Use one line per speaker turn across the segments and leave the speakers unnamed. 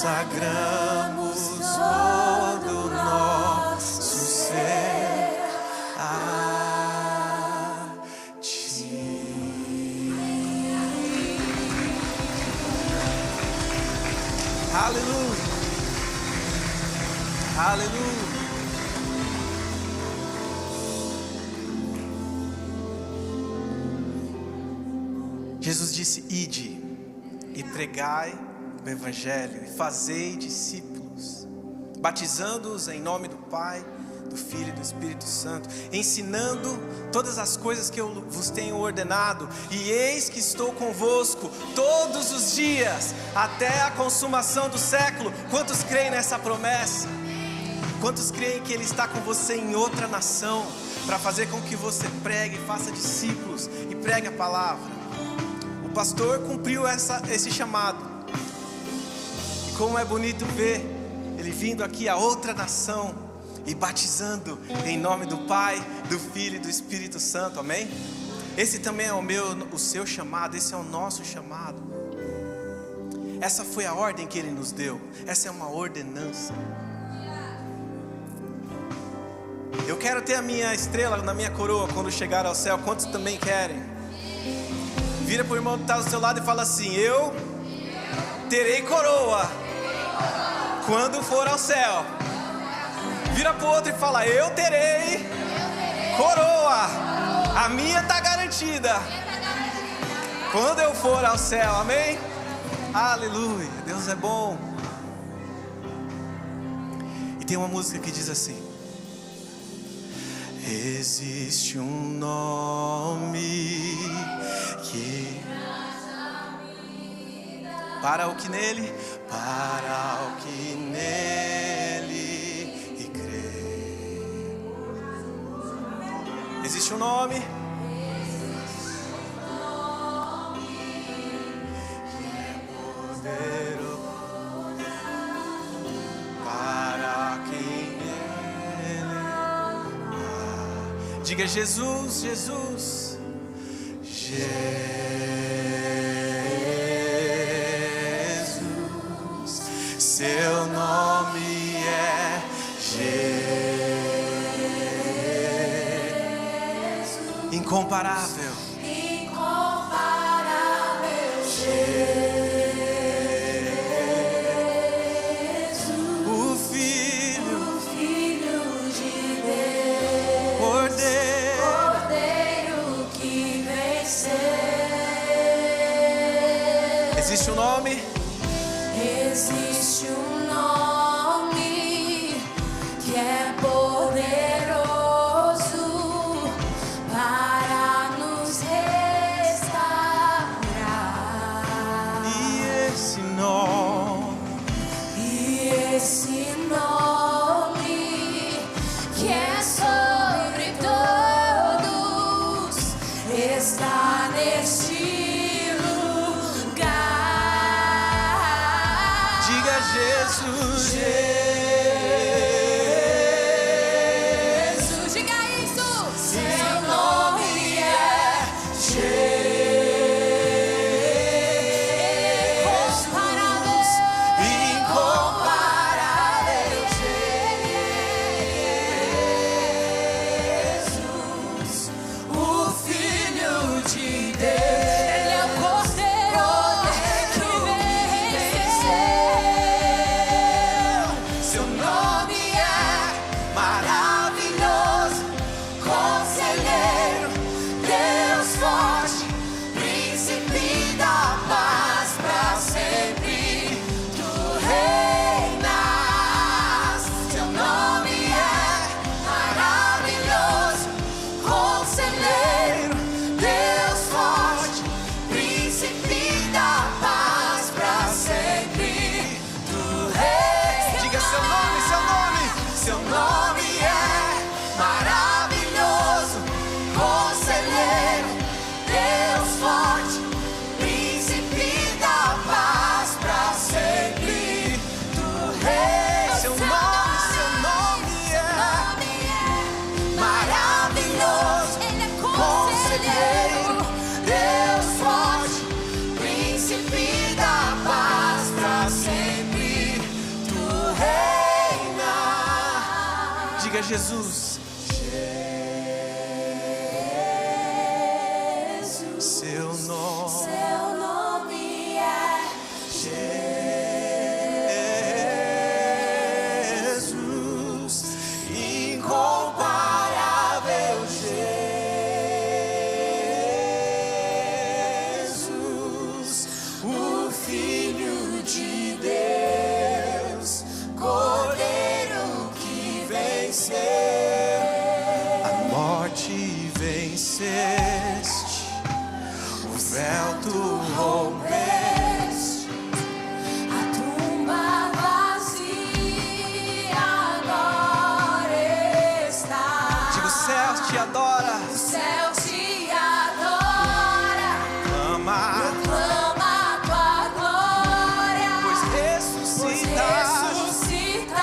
consagramos todo o nosso ser a Ti. Aleluia, aleluia. Jesus disse: ide e pregai o Evangelho e fazei discípulos, batizando-os em nome do Pai, do Filho e do Espírito Santo, ensinando todas as coisas que eu vos tenho ordenado, e eis que estou convosco todos os dias, até a consumação do século. Quantos creem nessa promessa? Quantos creem que Ele está com você em outra nação, para fazer com que você pregue, faça discípulos e pregue a palavra? O pastor cumpriu esse chamado. E como é bonito ver ele vindo aqui a outra nação e batizando em nome do Pai, do Filho e do Espírito Santo, amém? Esse também é o seu chamado, esse é o nosso chamado. Essa foi a ordem que Ele nos deu, essa é uma ordenança. Eu quero ter a minha estrela na minha coroa quando chegar ao céu. Quantos também querem? Vira para o irmão que está do seu lado e fala assim: eu terei coroa quando for ao céu. Vira para o outro e fala: eu terei coroa, a minha está garantida quando eu for ao céu, amém? Aleluia, Deus é bom. E tem uma música que diz assim: existe um nome que para o que nele crê. Existe um nome que é poderoso para quem nele. Diga Jesus, Jesus, Jesus, seu nome é Jesus, incomparável, Jesus, o Filho de Deus, Cordeiro que venceu. Existe um nome. Existe um nome que é poderoso para nos restaurar. E esse nome que é sobre todos está neste lugar. Diga Jesus, Jesus, diga isso. Seu nome é Jesus, incomparável, Jesus, o Filho de Deus. Ele é o Cordeiro que venceu. Seu nome é maravilhoso, Conselheiro, Deus forte, Príncipe da paz, pra sempre tu reinas. Seu nome é maravilhoso, Conselheiro, Deus forte, Príncipe da paz, pra sempre tu reinas. Diga seu nome, seu nome. Seu nome é maravilhoso, Conselheiro, Deus forte, Príncipe da paz, pra sempre tu reinas. Seu nome é maravilhoso, Conselheiro, Deus forte, Príncipe da paz, pra sempre Jesus. Seu nome é Jesus, incomparável Jesus, o Filho de Deus, Cordeiro que venceu a morte, venceste, o véu tu rompeste,
A tumba vazia agora está.
digo, o céu te adora,
O céu te adora,
clama,
clama a tua glória,
pois
pois
ressuscitaste.
ressuscitaste,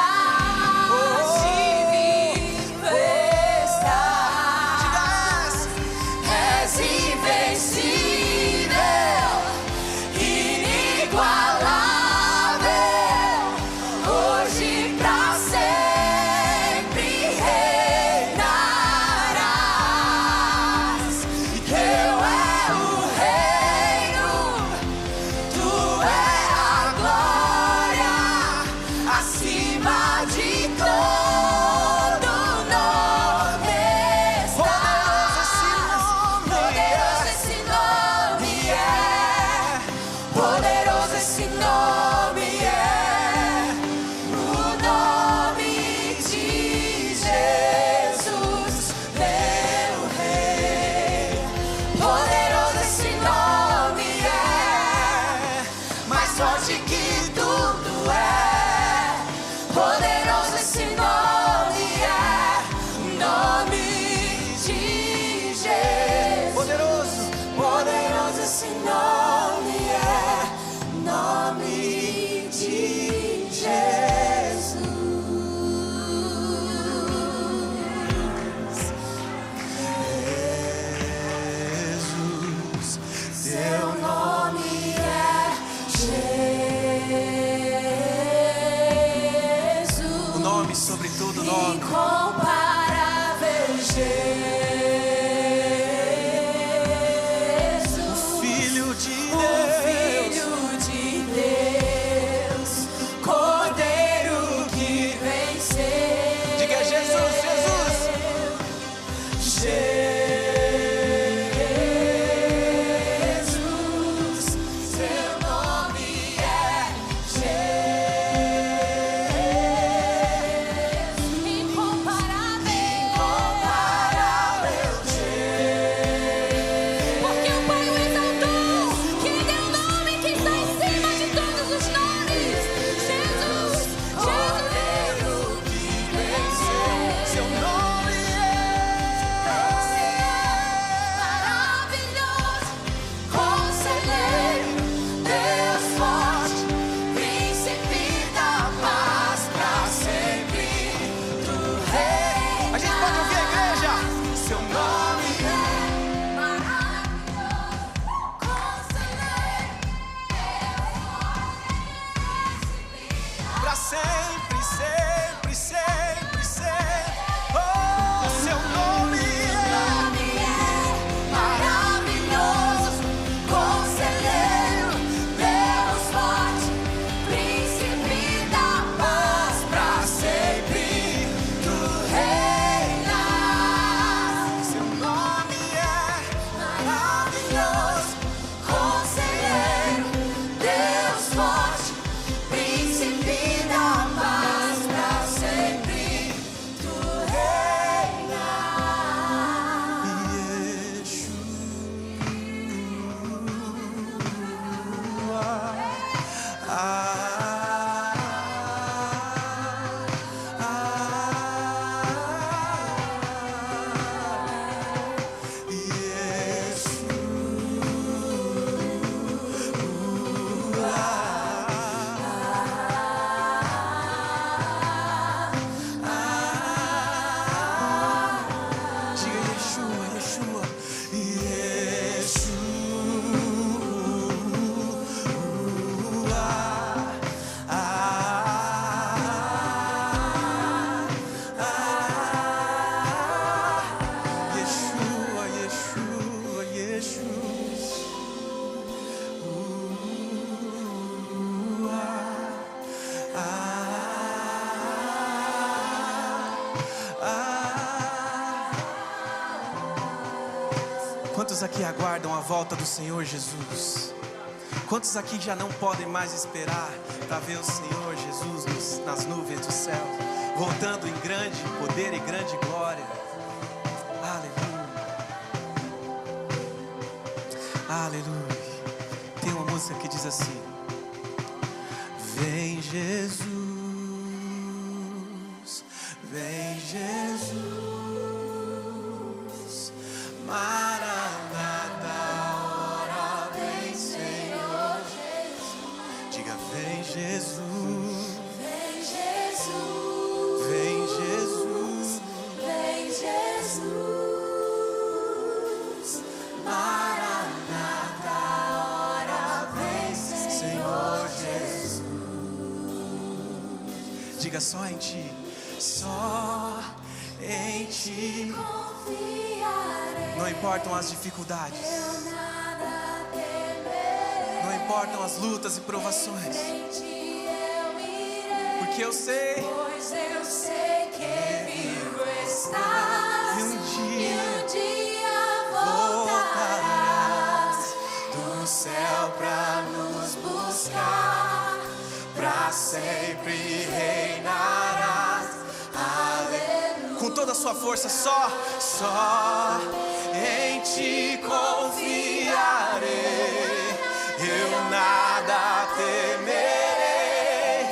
vivo estás. És invencível, inigualável, hoje pra sempre reinarás. Teu é o reino, tu é a glória, acima de todo nome está. Poderoso esse nome é, poderoso esse nome é, o nome de Jesus, meu Rei. Poderoso esse nome é, mais forte que tudo é. Poderoso esse nome é, o nome de Jesus.
Poderoso,
Poderoso esse nome é, nome de Jesus.
Jesus,
Teu nome é Jesus.
o nome sobre todo nome.
Incomparável Jesus.
Filho de
O
Deus,
Filho de Deus, Cordeiro que venceu.
diga Jesus, Jesus.
Jesus, seu nome é Jesus. Incomparável.
Quantos aqui aguardam a volta do Senhor Jesus? Quantos aqui já não podem mais esperar para ver o Senhor Jesus nas nuvens do céu, voltando em grande poder e grande glória? Aleluia. Aleluia. Tem uma música que diz assim: vem Jesus, vem Jesus, Maranata, hora vem Senhor Jesus. Diga vem Jesus,
Vem Jesus,
vem Jesus,
vem Jesus, Maranata, hora vem Senhor Jesus.
diga só em ti, só em ti.
Confiarei,
Não importam as dificuldades,
eu nada temerei.
não importam as lutas e provações,
Em ti eu irei,
porque eu sei
pois eu sei que vivo estás.
que um dia
voltarás do céu pra nos buscar, pra sempre reinarás. Aleluia.
com toda a sua força, só em ti confiarei, eu nada temerei,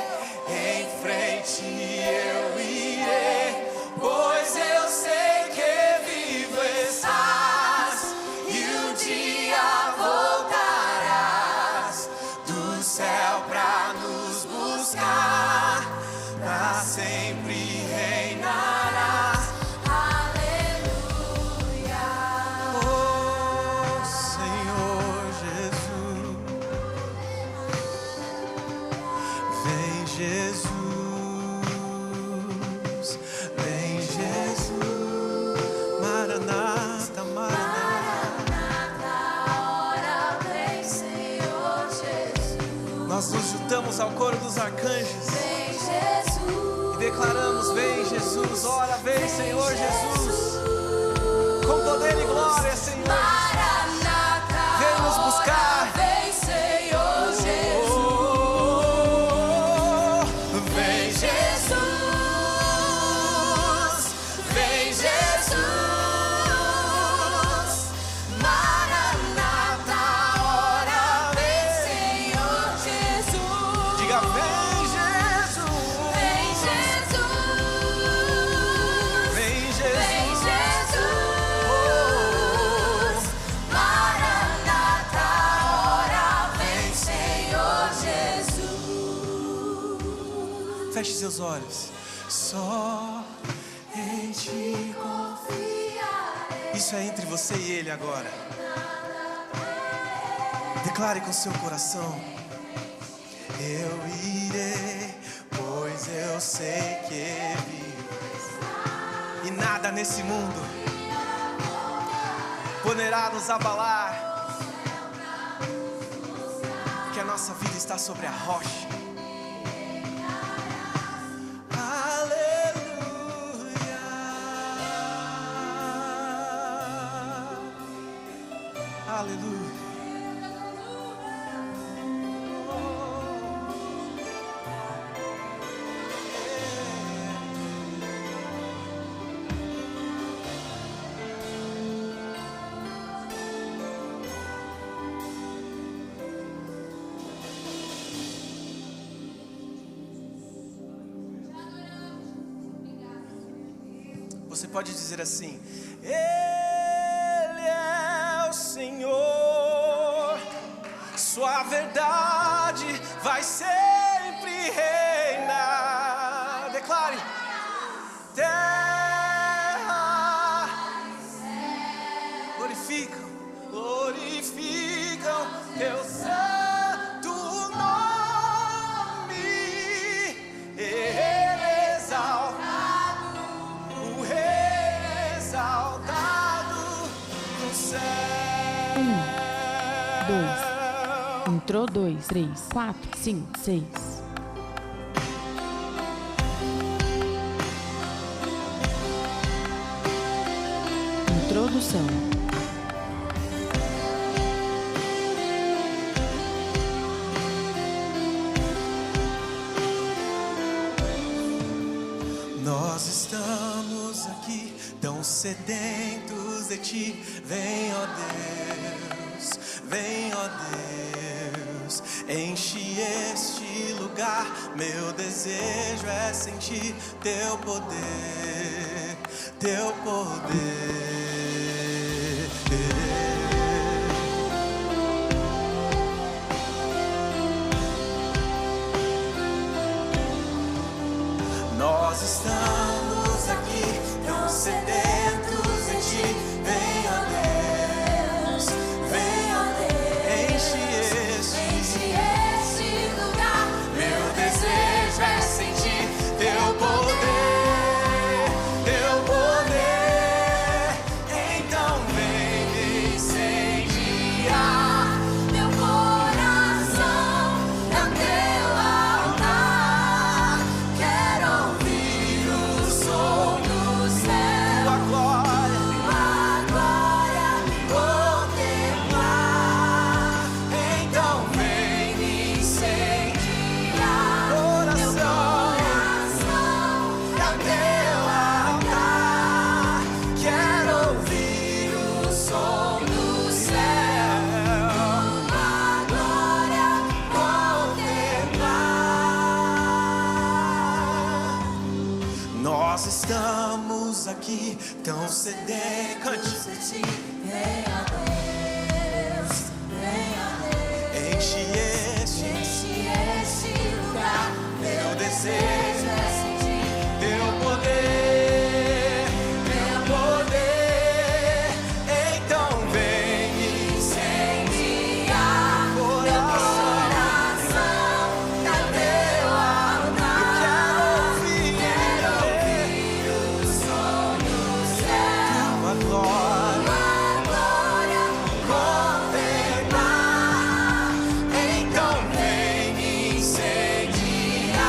em frente eu irei, pois eu sei que vivo estás, e um dia voltarás do céu pra nos buscar, pra sempre reinarás.
Aleluia.
Oh Senhor Jesus, vem Jesus, vem Jesus, Maranata, Maranata.
Maranata, hora vem Senhor Jesus.
Nós nos juntamos ao coro dos arcanjos
Vem Jesus,
e declaramos: vem Jesus, ora vem Senhor Jesus, com poder e glória, Senhor.
Maranata,
Vem nos buscar.
hora vem Senhor Jesus.
Oh, vem
Jesus, vem Jesus, Maranata, hora vem Senhor Jesus.
diga vem Jesus,
Vem Jesus,
vem
vem
Jesus.
Jesus, Maranata, hora vem Senhor Jesus.
Feche seus olhos. Só em ti.
Confiarei,
Isso é entre você e Ele agora. Declare com seu coração: eu irei, pois eu sei que vivo, e nada nesse mundo poderá nos abalar, porque a nossa vida está sobre a rocha. Aleluia. Você pode dizer assim: Ele é o Senhor, sua verdade vai sempre reinar. Declare: terra glorificam, glorificam teu santo nome. Ele exaltado, o Rei exaltado no céu.
2. Entrou 2, 3, 4, 5, 6. Introdução.
sedentos de ti. Vem, ó Deus, enche este lugar. Meu desejo é sentir teu poder, teu poder. Nós estamos aqui tão sedentos de ti. Vem, ó Deus, enche este lugar. Meu desejo é sentir teu poder, teu poder. Então vem me incendiar.
Meu coração é o teu altar. Quero ouvir o som do céu.
Tua glória,
contemplar. Então vem me incendiar. Meu coração é o teu altar. Quero ouvir o som do céu. Tua glória contemplar.
nós estamos aqui tão sedentos. Cante.
Venha Deus,
Enche este
lugar.
meu desejo
é sentir
teu poder, teu poder. Então vem me
incendiar. Meu
coração.
coração é o teu altar. Quero ouvir o som do céu.
Tua glória,
Contemplar. Então vem me incendiar.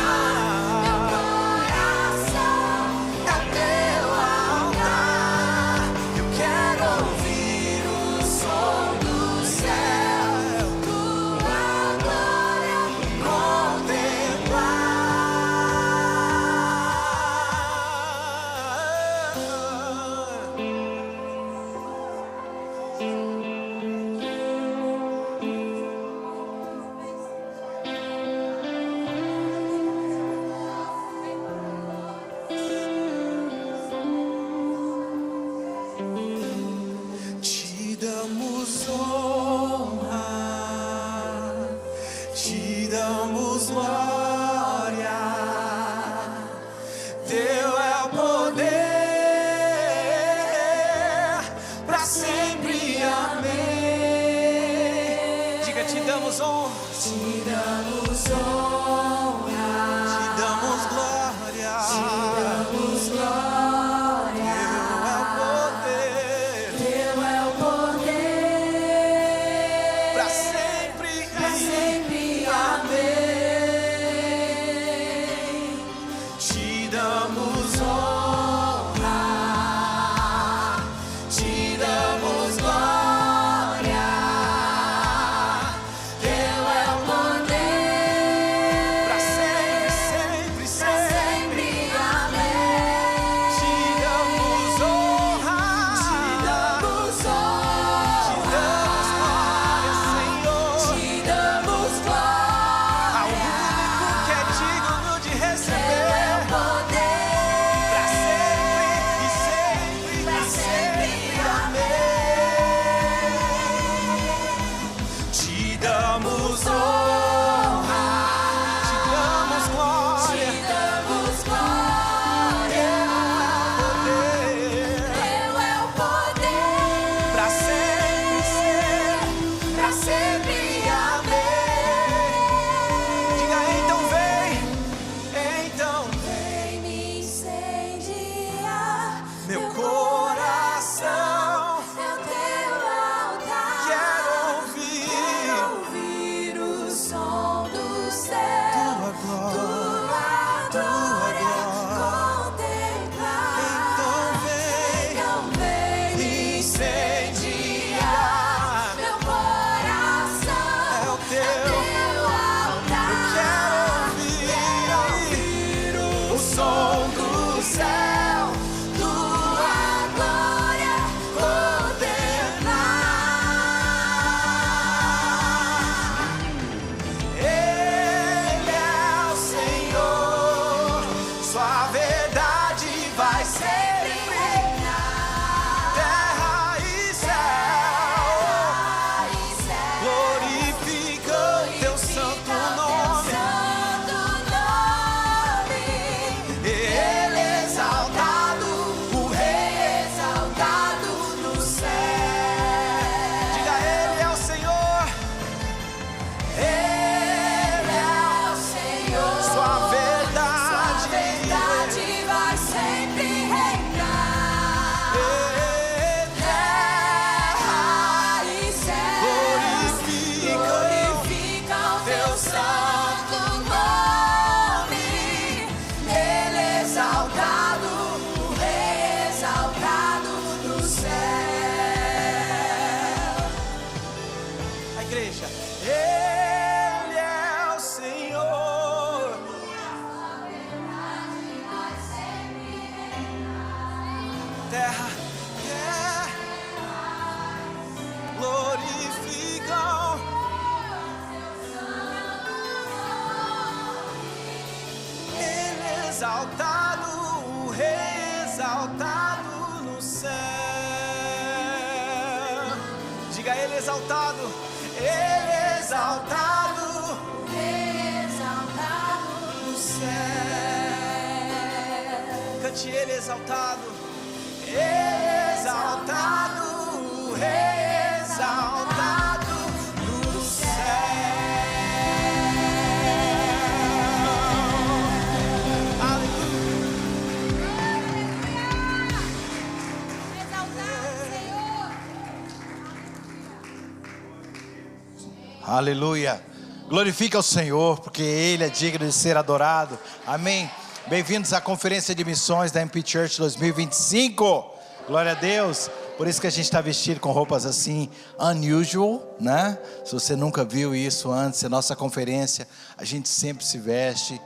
Meu coração é o teu altar. Eu quero ouvir o som do céu. Tua glória contemplar.
te damos honra, te damos glória. Teu é o poder para sempre. Amém. Diga, te damos honra,
Te damos honra,
te damos glória.
damos glória.
Teu é o poder
Teu é o poder
para sempre.
para sempre. Amém.
Te damos
Honra, te damos glória. Teu é o poder
pra sempre, sempre. exaltado, o Rei exaltado no céu. Diga Ele exaltado, Ele exaltado,
exaltado
no céu. Cante Ele exaltado, Ele exaltado, o Rei exaltado no céu.
Aleluia. Glorifica o Senhor, porque Ele é digno de ser adorado. Amém. Bem-vindos à conferência de missões da MP Church 2025. Glória a Deus. Por isso que a gente está vestido com roupas assim, unusual, né? Se você nunca viu isso antes, a nossa conferência, a gente sempre se veste,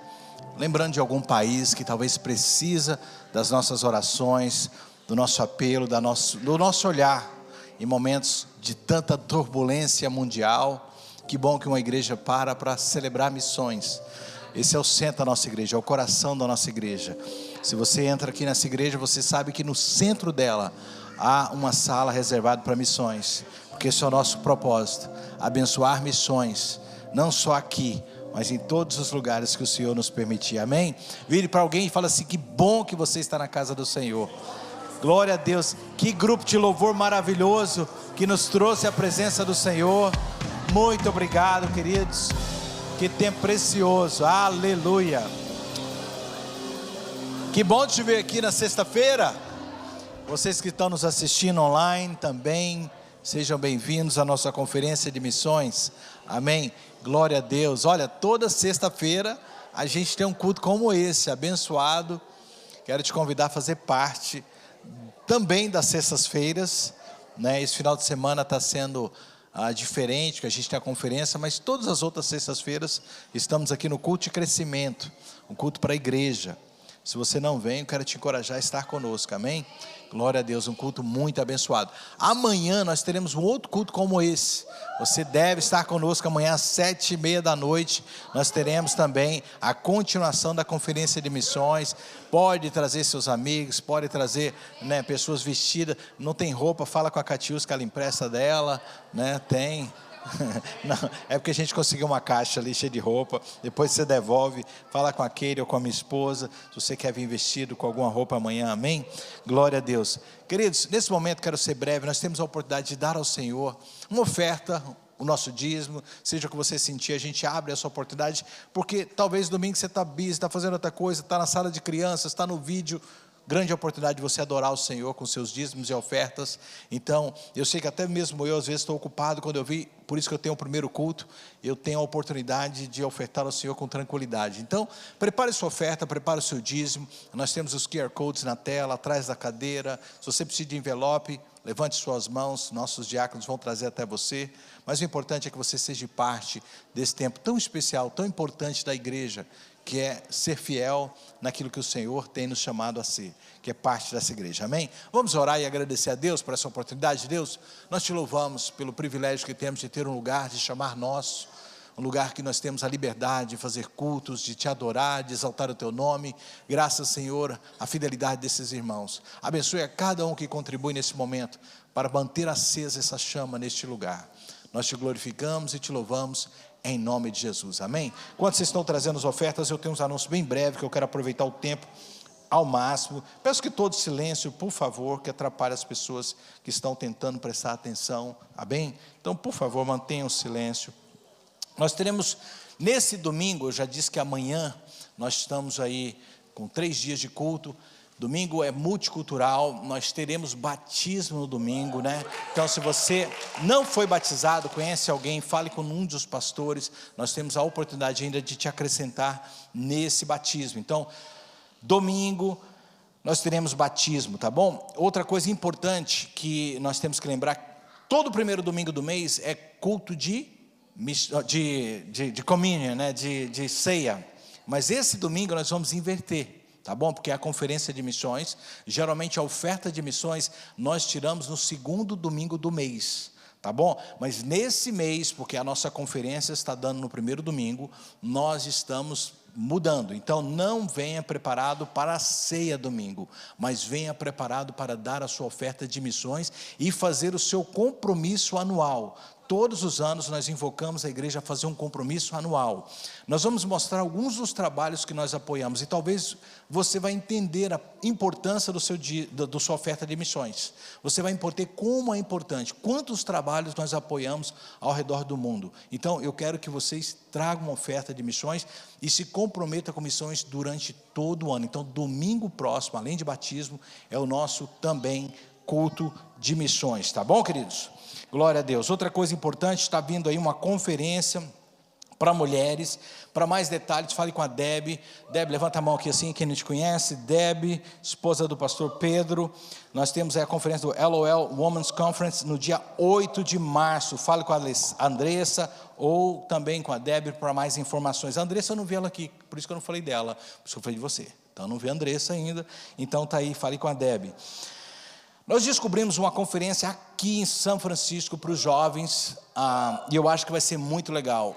lembrando de algum país que talvez precisa das nossas orações, do nosso apelo, do nosso olhar em momentos de tanta turbulência mundial. Que bom que uma igreja para celebrar missões. Esse é o centro da nossa igreja, é o coração da nossa igreja. Se você entra aqui nessa igreja, você sabe que no centro dela há uma sala reservada para missões, porque esse é o nosso propósito, abençoar missões, não só aqui, mas em todos os lugares que o Senhor nos permitir. Amém? Vire para alguém e fala assim: que bom que você está na casa do Senhor. Glória a Deus. Que grupo de louvor maravilhoso que nos trouxe a presença do Senhor. Muito obrigado, queridos. Que tempo precioso. Aleluia. Que bom te ver aqui na sexta-feira. Vocês que estão nos assistindo online também, sejam bem-vindos à nossa conferência de missões. Amém. Glória a Deus. Olha, toda sexta-feira a gente tem um culto como esse, abençoado. Quero te convidar a fazer parte também das sextas-feiras, né? Esse final de semana está sendo diferente, que a gente tem a conferência, mas todas as outras sextas-feiras estamos aqui no culto de crescimento, um culto para a igreja. Se você não vem, eu quero te encorajar a estar conosco, amém? Glória a Deus, um culto muito abençoado. Amanhã nós teremos um outro culto como esse. Você deve estar conosco amanhã às 7:30 da noite. Nós teremos também a continuação da conferência de missões. Pode trazer seus amigos, pode trazer, né, pessoas vestidas. Não tem roupa, fala com a Catius que ela empresta dela, né? Tem. Não, é porque a gente conseguiu uma caixa ali cheia de roupa. Depois você devolve, fala com a Keira ou com a minha esposa, se você quer vir vestido com alguma roupa amanhã, amém? Glória a Deus. Queridos, nesse momento quero ser breve. Nós temos a oportunidade de dar ao Senhor uma oferta, o nosso dízimo, seja o que você sentir, a gente abre essa oportunidade, porque talvez domingo você está busy, está fazendo outra coisa, está na sala de crianças, está no vídeo. Grande oportunidade de você adorar o Senhor com seus dízimos e ofertas. Então, eu sei que até mesmo eu às vezes estou ocupado quando eu vi, por isso que eu tenho o primeiro culto, eu tenho a oportunidade de ofertar ao Senhor com tranquilidade. Então, prepare sua oferta, prepare o seu dízimo. Nós temos os QR Codes na tela, atrás da cadeira. Se você precisa de envelope, levante suas mãos, nossos diáconos vão trazer até você. Mas o importante é que você seja parte desse tempo tão especial, tão importante da igreja, que é ser fiel naquilo que o Senhor tem nos chamado a ser, que é parte dessa igreja, amém? Vamos orar e agradecer a Deus por essa oportunidade. Deus, nós te louvamos pelo privilégio que temos de ter um lugar de chamar nosso, um lugar que nós temos a liberdade de fazer cultos, de te adorar, de exaltar o teu nome. Graças, Senhor, à fidelidade desses irmãos. Abençoe a cada um que contribui nesse momento para manter acesa essa chama neste lugar. Nós te glorificamos e te louvamos em nome de Jesus, amém? Quando vocês estão trazendo as ofertas, eu tenho uns anúncios bem breves, que eu quero aproveitar o tempo ao máximo. Peço que todo silêncio, por favor, que atrapalhe as pessoas que estão tentando prestar atenção, amém? Então, por favor, mantenham o silêncio. Nós teremos, nesse domingo, eu já disse que amanhã, nós estamos aí com 3 dias de culto. Domingo é multicultural, nós teremos batismo no domingo, né? Então, se você não foi batizado, conhece alguém, fale com um dos pastores. Nós temos a oportunidade ainda de te acrescentar nesse batismo. Então, domingo nós teremos batismo, tá bom? Outra coisa importante que nós temos que lembrar: todo primeiro domingo do mês é culto de communion, né? De ceia. Mas esse domingo nós vamos inverter. Tá bom? Porque é a conferência de missões. Geralmente a oferta de missões nós tiramos no segundo domingo do mês. Tá bom? Mas nesse mês, porque a nossa conferência está dando no primeiro domingo, nós estamos mudando. Então não venha preparado para a ceia domingo, mas venha preparado para dar a sua oferta de missões e fazer o seu compromisso anual. Todos os anos nós invocamos a igreja a fazer um compromisso anual. Nós vamos mostrar alguns dos trabalhos que nós apoiamos e talvez você vai entender a importância da sua oferta de missões. Você vai entender como é importante, quantos trabalhos nós apoiamos ao redor do mundo. Então eu quero que vocês tragam uma oferta de missões e se comprometam com missões durante todo o ano. Então domingo próximo, além de batismo, é o nosso também culto de missões, tá bom, queridos? Glória a Deus. Outra coisa importante, está vindo aí uma conferência para mulheres. Para mais detalhes, fale com a Deb. Deb, levanta a mão aqui assim, quem não te conhece. Deb, esposa do pastor Pedro. Nós temos aí a conferência do LOL Women's Conference no dia 8 de março. Fale com a Andressa ou também com a Deb para mais informações. A Andressa, eu não vi ela aqui, por isso que eu não falei dela, por isso que eu falei de você. Então, eu não vi a Andressa ainda, então está aí, fale com a Deb. Nós descobrimos uma conferência aqui em São Francisco para os jovens, e eu acho que vai ser muito legal.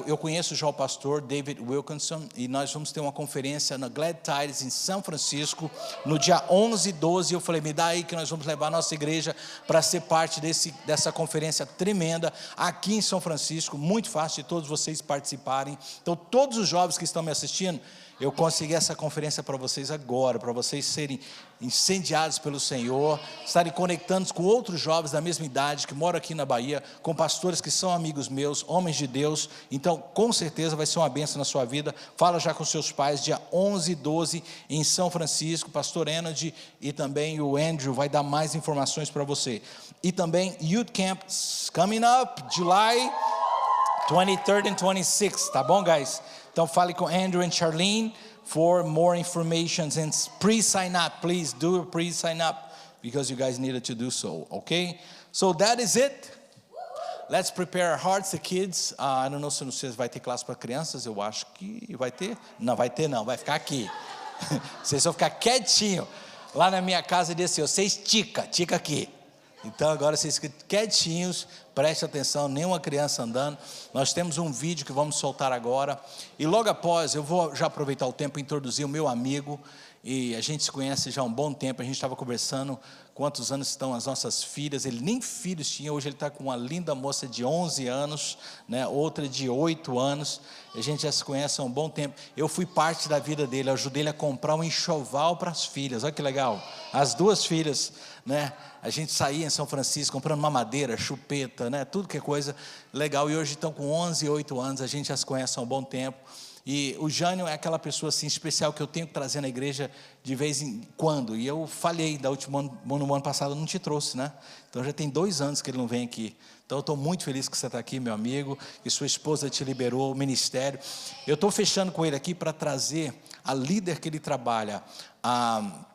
Eu conheço já o pastor David Wilkinson, e nós vamos ter uma conferência na Glad Tidings em São Francisco, no dia 11 e 12, eu falei, me dá aí que nós vamos levar a nossa igreja para ser parte dessa conferência tremenda, aqui em São Francisco, muito fácil de todos vocês participarem. Então todos os jovens que estão me assistindo, eu consegui essa conferência para vocês agora, para vocês serem incendiados pelo Senhor, estarem conectando com outros jovens da mesma idade, que moram aqui na Bahia, com pastores que são amigos meus, homens de Deus. Então, com certeza vai ser uma bênção na sua vida. Fala já com seus pais, dia 11 e 12, em São Francisco, pastor Energy e também o Andrew vai dar mais informações para você. E também, Youth Camp, coming up, July 23rd and 26th, tá bom, guys? Então fale com Andrew and Charlene for more information and pre-sign up. Please do pre-sign up because you guys needed to do so, okay? So that is it. Let's prepare our hearts, the kids. I don't know se vocês vai ter classe para crianças, eu acho que vai ter. Não, vai ter não, vai ficar aqui. Vocês vão ficar quietinho. Lá na minha casa diz assim, você estica aqui. Então agora vocês ficam quietinhos, preste atenção, nenhuma criança andando. Nós temos um vídeo que vamos soltar agora. E logo após, eu vou já aproveitar o tempo e introduzir o meu amigo. E a gente se conhece já há um bom tempo, a gente estava conversando quantos anos estão as nossas filhas. Ele nem filhos tinha, hoje ele está com uma linda moça de 11 anos, né? Outra de 8 anos. A gente já se conhece há um bom tempo. Eu fui parte da vida dele, eu ajudei ele a comprar um enxoval para as filhas, olha que legal. As duas filhas, né? A gente saía em São Francisco comprando mamadeira, chupeta, né? Tudo que é coisa legal. E hoje estão com 11 e 8 anos, a gente já se conhece há um bom tempo. E o Jânio é aquela pessoa assim especial que eu tenho que trazer na igreja de vez em quando. E eu falhei no ano passado, eu não te trouxe, né? Então já tem 2 anos que ele não vem aqui. Então eu estou muito feliz que você está aqui, meu amigo, que sua esposa te liberou, o ministério. Eu estou fechando com ele aqui para trazer a líder que ele trabalha, a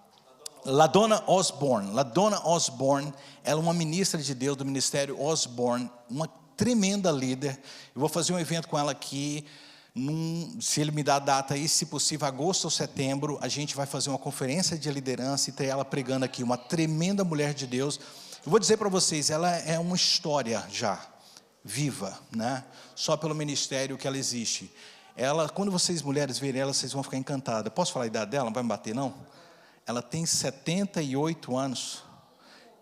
LaDonna Osborne. LaDonna Osborne, ela é uma ministra de Deus do Ministério Osborne, uma tremenda líder. Eu vou fazer um evento com ela aqui. Se ele me dá a data aí, se possível, agosto ou setembro, a gente vai fazer uma conferência de liderança e ter ela pregando aqui, uma tremenda mulher de Deus. Eu vou dizer para vocês, ela é uma história já, viva, né? Só pelo ministério que ela existe. Ela, quando vocês mulheres verem ela, vocês vão ficar encantadas. Posso falar a idade dela? Não vai me bater, não? Ela tem 78 anos,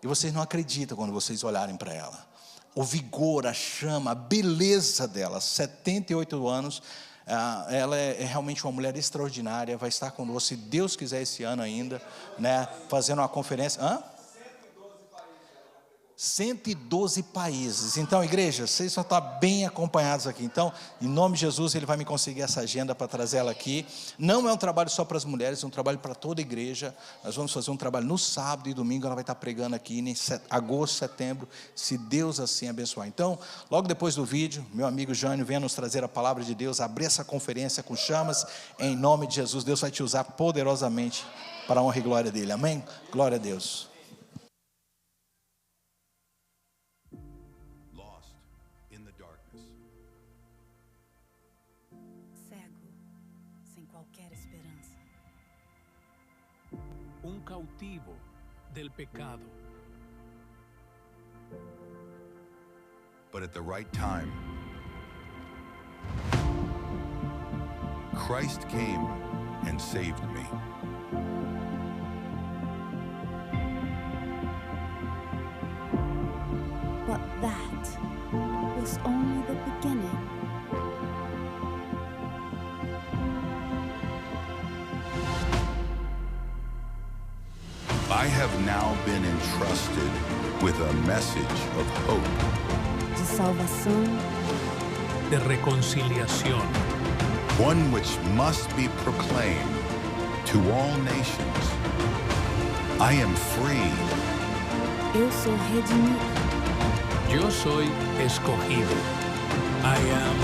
e vocês não acreditam quando vocês olharem para ela. O vigor, a chama, a beleza dela, 78 anos, ela é realmente uma mulher extraordinária, vai estar conosco, se Deus quiser, esse ano ainda, né, fazendo uma conferência. 112 países. Então, igreja, vocês só estão bem acompanhados aqui. Então, em nome de Jesus, ele vai me conseguir essa agenda para trazer ela aqui. Não é um trabalho só para as mulheres, é um trabalho para toda a igreja. Nós vamos fazer um trabalho no sábado e domingo, ela vai estar pregando aqui em agosto, setembro, se Deus assim abençoar. Então, logo depois do vídeo, meu amigo Jânio venha nos trazer a palavra de Deus, abrir essa conferência com chamas, em nome de Jesus. Deus vai te usar poderosamente para a honra e glória dele. Amém? Glória a Deus.
Cautivo del pecado.
But at the right time, Christ came and saved me.
But that was only the beginning.
I have now been entrusted with a message of hope.
De salvação,
de reconciliación,
One which must be proclaimed to all nations. I am free.
eu sou redimido.
yo soy escogido. I am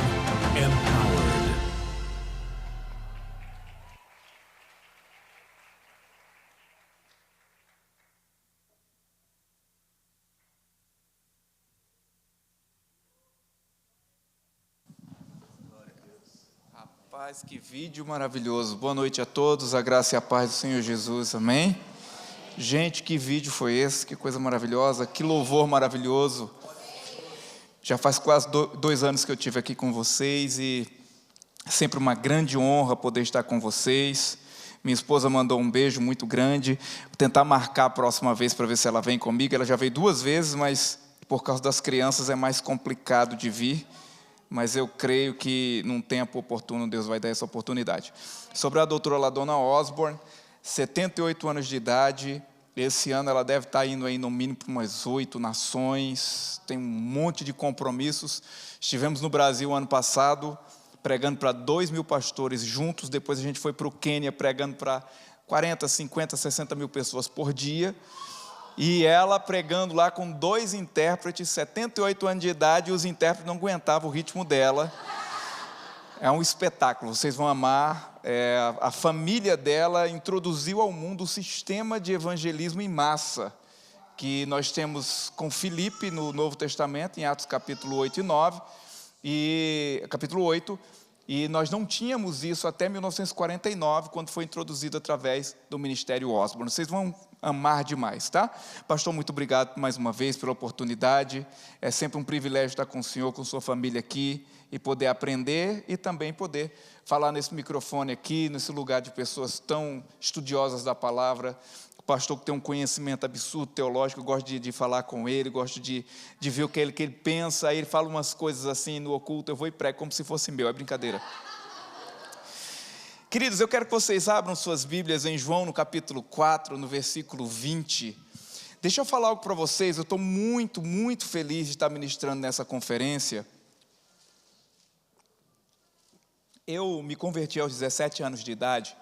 empowered.
Rapaz, que vídeo maravilhoso. Boa noite a todos, a graça e a paz do Senhor Jesus, amém? Gente, que vídeo foi esse? Que coisa maravilhosa, que louvor maravilhoso. Já faz quase 2 anos que eu estive aqui com vocês e é sempre uma grande honra poder estar com vocês. Minha esposa mandou um beijo muito grande. Vou tentar marcar a próxima vez para ver se ela vem comigo. Ela já veio 2 vezes, mas por causa das crianças é mais complicado de vir. Mas eu creio que num tempo oportuno Deus vai dar essa oportunidade. Sobre a doutora Ladonna Osborne, 78 anos de idade, esse ano ela deve estar indo aí no mínimo para umas 8 nações, tem um monte de compromissos. Estivemos no Brasil ano passado, pregando para 2.000 pastores juntos, depois a gente foi para o Quênia pregando para 40, 50, 60 mil pessoas por dia. E ela pregando lá com 2 intérpretes, 78 anos de idade, e os intérpretes não aguentavam o ritmo dela. É um espetáculo, vocês vão amar. A família dela introduziu ao mundo o sistema de evangelismo em massa, que nós temos com Filipe no Novo Testamento, em Atos capítulo 8 e 9, capítulo 8, e nós não tínhamos isso até 1949, quando foi introduzido através do Ministério Osborne. Vocês vão amar demais, tá? Pastor, muito obrigado mais uma vez pela oportunidade. É sempre um privilégio estar com o senhor, com sua família aqui, e poder aprender e também poder falar nesse microfone aqui, nesse lugar de pessoas tão estudiosas da palavra. O pastor que tem um conhecimento absurdo teológico, eu gosto de falar com ele, gosto de ver o que ele pensa. Aí ele fala umas coisas assim no oculto, eu vou e prego como se fosse meu, é brincadeira. Queridos, eu quero que vocês abram suas Bíblias em João, no capítulo 4, no versículo 20. Deixa eu falar algo para vocês, eu estou muito, muito feliz de estar ministrando nessa conferência. Eu me converti aos 17 anos de idade,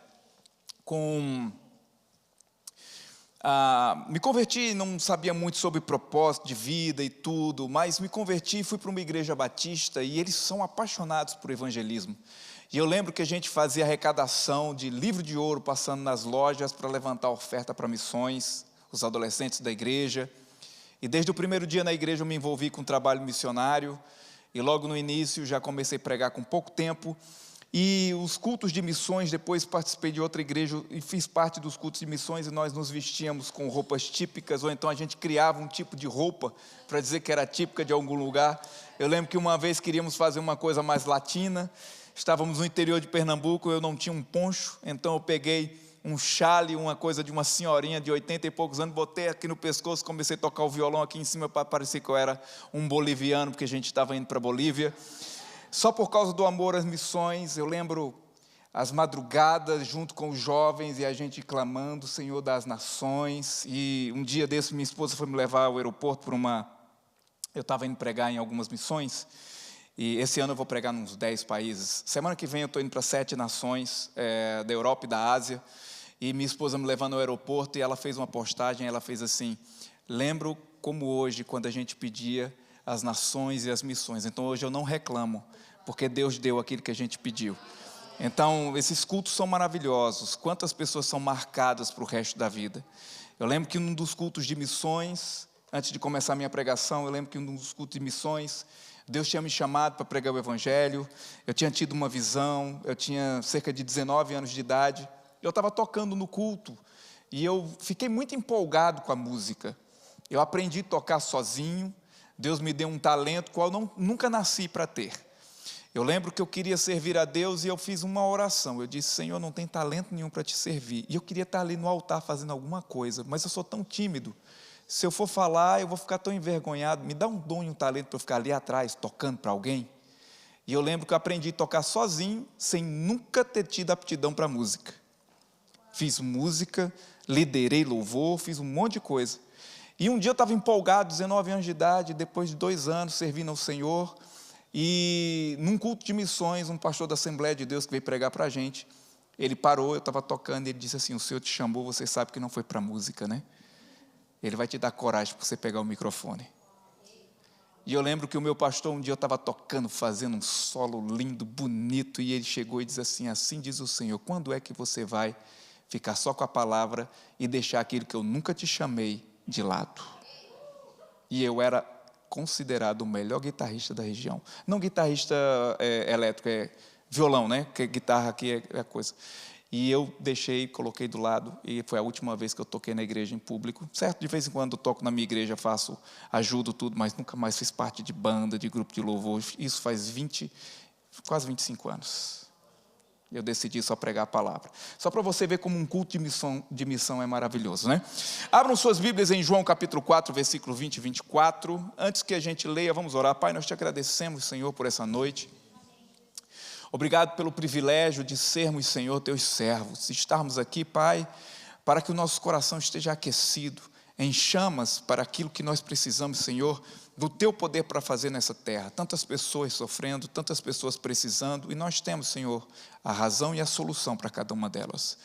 me converti, não sabia muito sobre propósito de vida e tudo, mas me converti e fui para uma igreja batista, e eles são apaixonados por evangelismo. E eu lembro que a gente fazia arrecadação de livro de ouro, passando nas lojas para levantar oferta para missões, os adolescentes da igreja. E desde o primeiro dia na igreja eu me envolvi com o trabalho missionário, e logo no início já comecei a pregar com pouco tempo. E os cultos de missões, depois participei de outra igreja e fiz parte dos cultos de missões, e nós nos vestíamos com roupas típicas, ou então a gente criava um tipo de roupa para dizer que era típica de algum lugar. Eu lembro que uma vez queríamos fazer uma coisa mais latina, estávamos no interior de Pernambuco, eu não tinha um poncho, então eu peguei um chale, uma coisa de uma senhorinha de 80 e poucos anos, botei aqui no pescoço, comecei a tocar o violão aqui em cima para parecer que eu era um boliviano, porque a gente estava indo para a Bolívia. Só por causa do amor às missões, eu lembro as madrugadas junto com os jovens e a gente clamando, Senhor das nações. E um dia desse minha esposa foi me levar ao aeroporto eu estava indo pregar em algumas missões, e esse ano eu vou pregar em uns 10 países. Semana que vem eu estou indo para 7 nações da Europa e da Ásia, e minha esposa me levando ao aeroporto, e ela fez uma postagem, ela fez assim: lembro como hoje, quando a gente pedia as nações e as missões. Então hoje eu não reclamo, porque Deus deu aquilo que a gente pediu. Então esses cultos são maravilhosos. Quantas pessoas são marcadas para o resto da vida. Eu lembro que num dos cultos de missões, antes de começar a minha pregação, eu lembro que num dos cultos de missões, Deus tinha me chamado para pregar o evangelho. Eu tinha tido uma visão, eu tinha cerca de 19 anos de idade, eu estava tocando no culto, e eu fiquei muito empolgado com a música. Eu aprendi a tocar sozinho. Deus me deu um talento qual eu nunca nasci para ter. Eu lembro que eu queria servir a Deus e eu fiz uma oração. Eu disse: Senhor, não tem talento nenhum para te servir. E eu queria estar ali no altar fazendo alguma coisa, mas eu sou tão tímido. Se eu for falar, eu vou ficar tão envergonhado. Me dá um dom e um talento para eu ficar ali atrás, tocando para alguém. E eu lembro que eu aprendi a tocar sozinho, sem nunca ter tido aptidão para música. Fiz música, liderei louvor, fiz um monte de coisa. E um dia eu estava empolgado, 19 anos de idade, depois de 2 anos servindo ao Senhor, e num culto de missões, um pastor da Assembleia de Deus que veio pregar para a gente, ele parou, eu estava tocando, e ele disse assim: o Senhor te chamou, você sabe que não foi para música, né? Ele vai te dar coragem para você pegar o microfone. E eu lembro que o meu pastor, um dia eu estava tocando, fazendo um solo lindo, bonito, e ele chegou e disse assim: assim diz o Senhor, quando é que você vai ficar só com a palavra e deixar aquilo que eu nunca te chamei de lado? E eu era considerado o melhor guitarrista da região. Não guitarrista elétrico, é violão, né? Porque guitarra aqui é coisa. E eu deixei, coloquei do lado, e foi a última vez que eu toquei na igreja em público. Certo, de vez em quando eu toco na minha igreja, ajudo tudo, mas nunca mais fiz parte de banda, de grupo de louvor. Isso faz quase 25 anos. Eu decidi só pregar a palavra. Só para você ver como um culto de missão é maravilhoso, né? Abram suas Bíblias em João capítulo 4, versículo 20 e 24. Antes que a gente leia, vamos orar. Pai, nós te agradecemos, Senhor, por essa noite. Obrigado pelo privilégio de sermos, Senhor, teus servos. Estarmos aqui, Pai, para que o nosso coração esteja aquecido, em chamas para aquilo que nós precisamos, Senhor, do teu poder para fazer nessa terra. Tantas pessoas sofrendo, tantas pessoas precisando, e nós temos, Senhor, a razão e a solução para cada uma delas.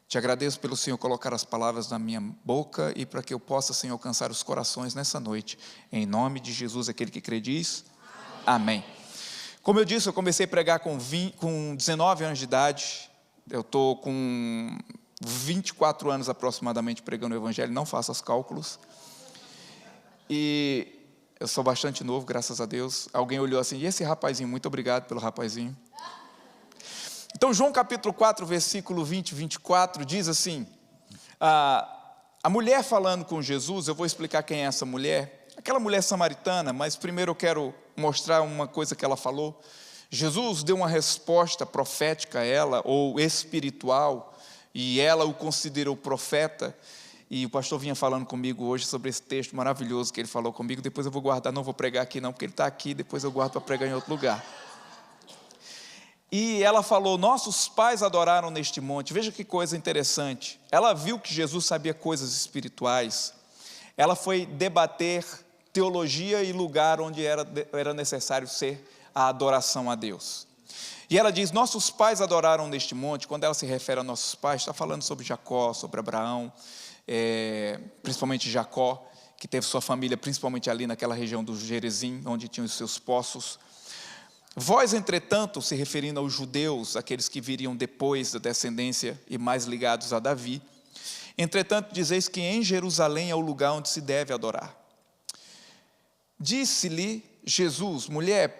Te agradeço pelo Senhor colocar as palavras na minha boca e para que eu possa, Senhor, alcançar os corações nessa noite. Em nome de Jesus, aquele que crê diz: amém. Como eu disse, eu comecei a pregar com 19 anos de idade. Eu estou com 24 anos aproximadamente pregando o Evangelho, não faço os cálculos. E eu sou bastante novo, graças a Deus. Alguém olhou assim: e esse rapazinho? Muito obrigado pelo rapazinho. Então, João capítulo 4, versículo 20 e 24, diz assim: a mulher falando com Jesus. Eu vou explicar quem é essa mulher. Aquela mulher samaritana, mas primeiro eu quero mostrar uma coisa que ela falou. Jesus deu uma resposta profética a ela, ou espiritual, e ela o considerou profeta. E o pastor vinha falando comigo hoje sobre esse texto maravilhoso que ele falou comigo. Depois eu vou guardar, não vou pregar aqui não, porque ele está aqui, depois eu guardo para pregar em outro lugar. E ela falou: nossos pais adoraram neste monte. Veja que coisa interessante. Ela viu que Jesus sabia coisas espirituais. Ela foi debater teologia e lugar onde era necessário ser a adoração a Deus. E ela diz: nossos pais adoraram neste monte. Quando ela se refere a nossos pais, está falando sobre Jacó, sobre Abraão, principalmente Jacó, que teve sua família principalmente ali naquela região do Gerezim, onde tinham os seus poços. Vós, entretanto, se referindo aos judeus, aqueles que viriam depois da descendência e mais ligados a Davi, entretanto dizeis que em Jerusalém é o lugar onde se deve adorar. Disse-lhe Jesus: mulher,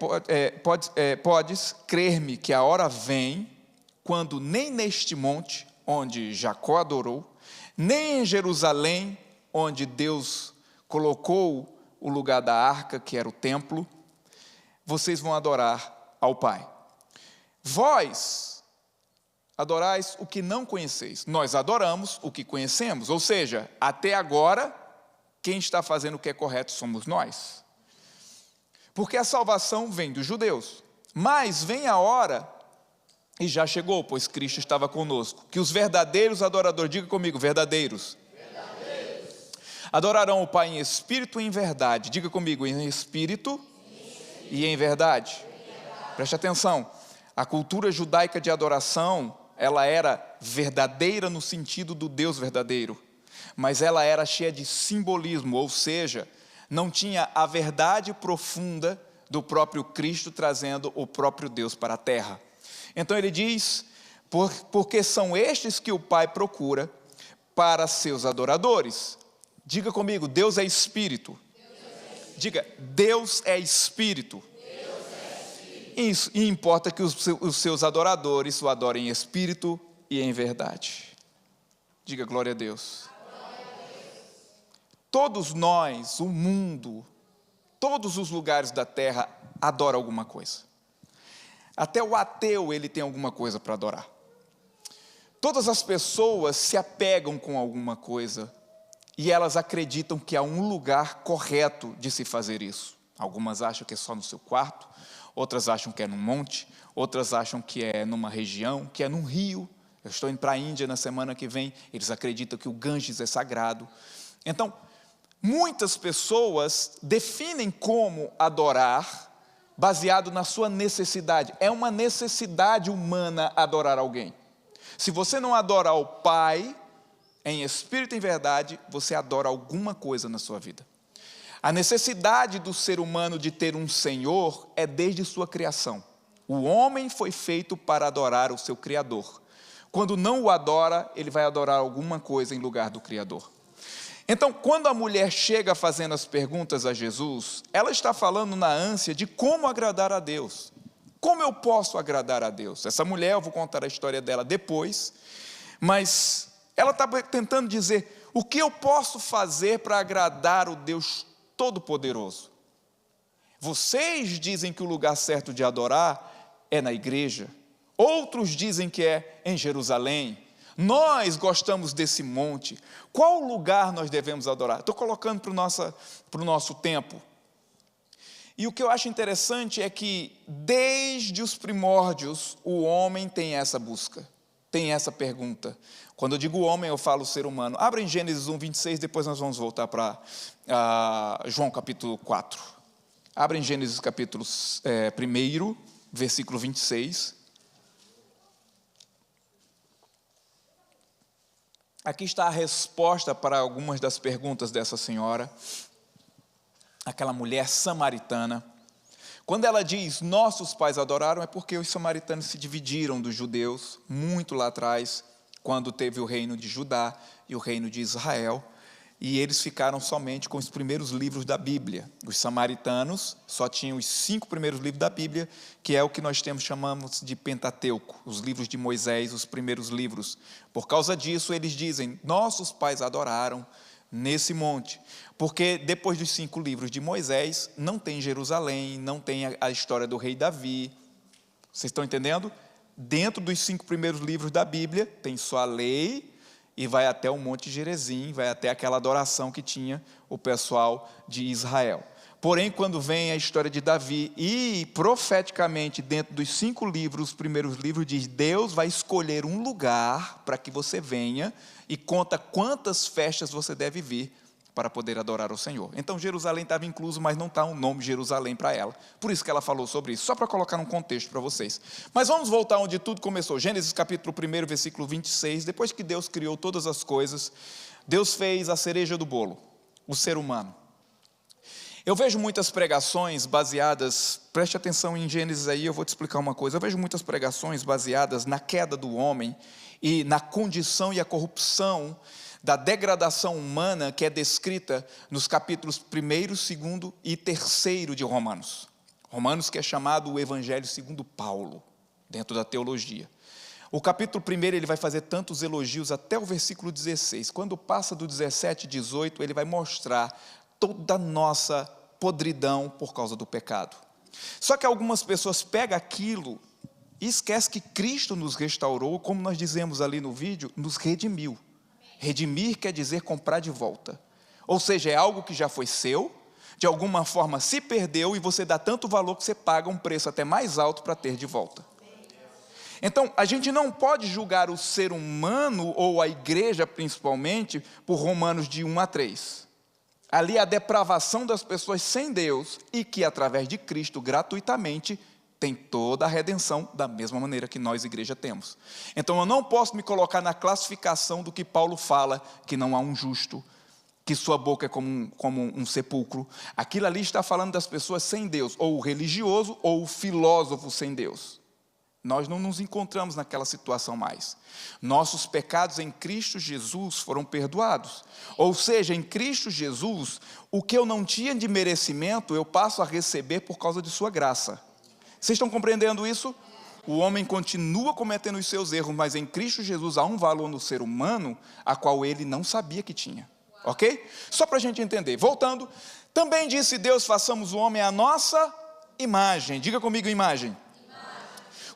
podes crer-me que a hora vem, quando nem neste monte, onde Jacó adorou, nem em Jerusalém, onde Deus colocou o lugar da arca, que era o templo, vocês vão adorar ao Pai. Vós adorais o que não conheceis. Nós adoramos o que conhecemos. Ou seja, até agora, quem está fazendo o que é correto somos nós. Porque a salvação vem dos judeus. Mas vem a hora, e já chegou, pois Cristo estava conosco, que os verdadeiros adoradores, diga comigo, verdadeiros. Adorarão o Pai em espírito e em verdade. Diga comigo, em espírito e em verdade. Preste atenção, a cultura judaica de adoração, ela era verdadeira no sentido do Deus verdadeiro, mas ela era cheia de simbolismo, ou seja, não tinha a verdade profunda do próprio Cristo trazendo o próprio Deus para a terra. Então ele diz: porque são estes que o Pai procura para seus adoradores. Diga comigo, Deus é Espírito. Diga, Deus é Espírito. Isso, e importa que os seus adoradores o adorem em espírito e em verdade. Diga glória a Deus. Todos nós, o mundo, todos os lugares da terra adoram alguma coisa. Até o ateu, ele tem alguma coisa para adorar. Todas as pessoas se apegam com alguma coisa e elas acreditam que há um lugar correto de se fazer isso. Algumas acham que é só no seu quarto, outras acham que é num monte, outras acham que é numa região, que é num rio. Eu estou indo para a Índia na semana que vem, eles acreditam que o Ganges é sagrado. Então, muitas pessoas definem como adorar baseado na sua necessidade. É uma necessidade humana adorar alguém. Se você não adora ao Pai, em espírito e em verdade, você adora alguma coisa na sua vida. A necessidade do ser humano de ter um Senhor é desde sua criação. O homem foi feito para adorar o seu Criador. Quando não o adora, ele vai adorar alguma coisa em lugar do Criador. Então, quando a mulher chega fazendo as perguntas a Jesus, ela está falando na ânsia de como agradar a Deus. Como eu posso agradar a Deus? Essa mulher, eu vou contar a história dela depois, mas ela está tentando dizer, o que eu posso fazer para agradar o Deus Todo-Poderoso? Vocês dizem que o lugar certo de adorar é na igreja, outros dizem que é em Jerusalém, nós gostamos desse monte, qual lugar nós devemos adorar? Estou colocando para o nosso tempo. E o que eu acho interessante é que, desde os primórdios, o homem tem essa busca, tem essa pergunta. Quando eu digo homem, eu falo ser humano. Abra em Gênesis 1, 26, depois nós vamos voltar para João capítulo 4. Abra em Gênesis capítulo 1, versículo 26. Aqui está a resposta para algumas das perguntas dessa senhora, aquela mulher samaritana. Quando ela diz, nossos pais adoraram, é porque os samaritanos se dividiram dos judeus, muito lá atrás, quando teve o reino de Judá e o reino de Israel, e eles ficaram somente com os primeiros livros da Bíblia. Os samaritanos só tinham os 5 primeiros livros da Bíblia, que é o que nós chamamos de Pentateuco, os livros de Moisés, os primeiros livros. Por causa disso, eles dizem, nossos pais adoraram nesse monte, porque depois dos 5 livros de Moisés, não tem Jerusalém, não tem a história do rei Davi. Vocês estão entendendo? Dentro dos 5 primeiros livros da Bíblia, tem só a lei, e vai até o Monte Gerizim, vai até aquela adoração que tinha o pessoal de Israel. Porém, quando vem a história de Davi, e profeticamente dentro dos 5 livros, os primeiros livros, diz, Deus vai escolher um lugar para que você venha e conta quantas festas você deve vir para poder adorar o Senhor. Então, Jerusalém estava incluso, mas não está um nome Jerusalém para ela. Por isso que ela falou sobre isso, só para colocar um contexto para vocês. Mas vamos voltar onde tudo começou. Gênesis capítulo 1, versículo 26. Depois que Deus criou todas as coisas, Deus fez a cereja do bolo, o ser humano. Eu vejo muitas pregações baseadas, preste atenção em Gênesis aí, eu vou te explicar uma coisa. Eu vejo muitas pregações baseadas na queda do homem e na condição e a corrupção da degradação humana que é descrita nos capítulos 1, 2 e 3 de Romanos. Romanos, que é chamado o Evangelho segundo Paulo, dentro da teologia. O capítulo 1 ele vai fazer tantos elogios até o versículo 16. Quando passa do 17 e 18, ele vai mostrar toda a nossa podridão por causa do pecado. Só que algumas pessoas pegam aquilo e esquecem que Cristo nos restaurou, como nós dizemos ali no vídeo, nos redimiu. Redimir quer dizer comprar de volta. Ou seja, é algo que já foi seu, de alguma forma se perdeu e você dá tanto valor que você paga um preço até mais alto para ter de volta. Então, a gente não pode julgar o ser humano ou a igreja principalmente por Romanos de 1 a 3. Ali a depravação das pessoas sem Deus e que através de Cristo gratuitamente tem toda a redenção da mesma maneira que nós, igreja, temos. Então eu não posso me colocar na classificação do que Paulo fala, que não há um justo, que sua boca é como um sepulcro. Aquilo ali está falando das pessoas sem Deus, ou o religioso ou o filósofo sem Deus. Nós não nos encontramos naquela situação mais. Nossos pecados em Cristo Jesus foram perdoados. Ou seja, em Cristo Jesus, o que eu não tinha de merecimento, eu passo a receber por causa de sua graça. Vocês estão compreendendo isso? O homem continua cometendo os seus erros, mas em Cristo Jesus há um valor no ser humano, a qual ele não sabia que tinha. Ok? Só para a gente entender. Voltando, também disse Deus, façamos o homem à nossa imagem. Diga comigo, imagem.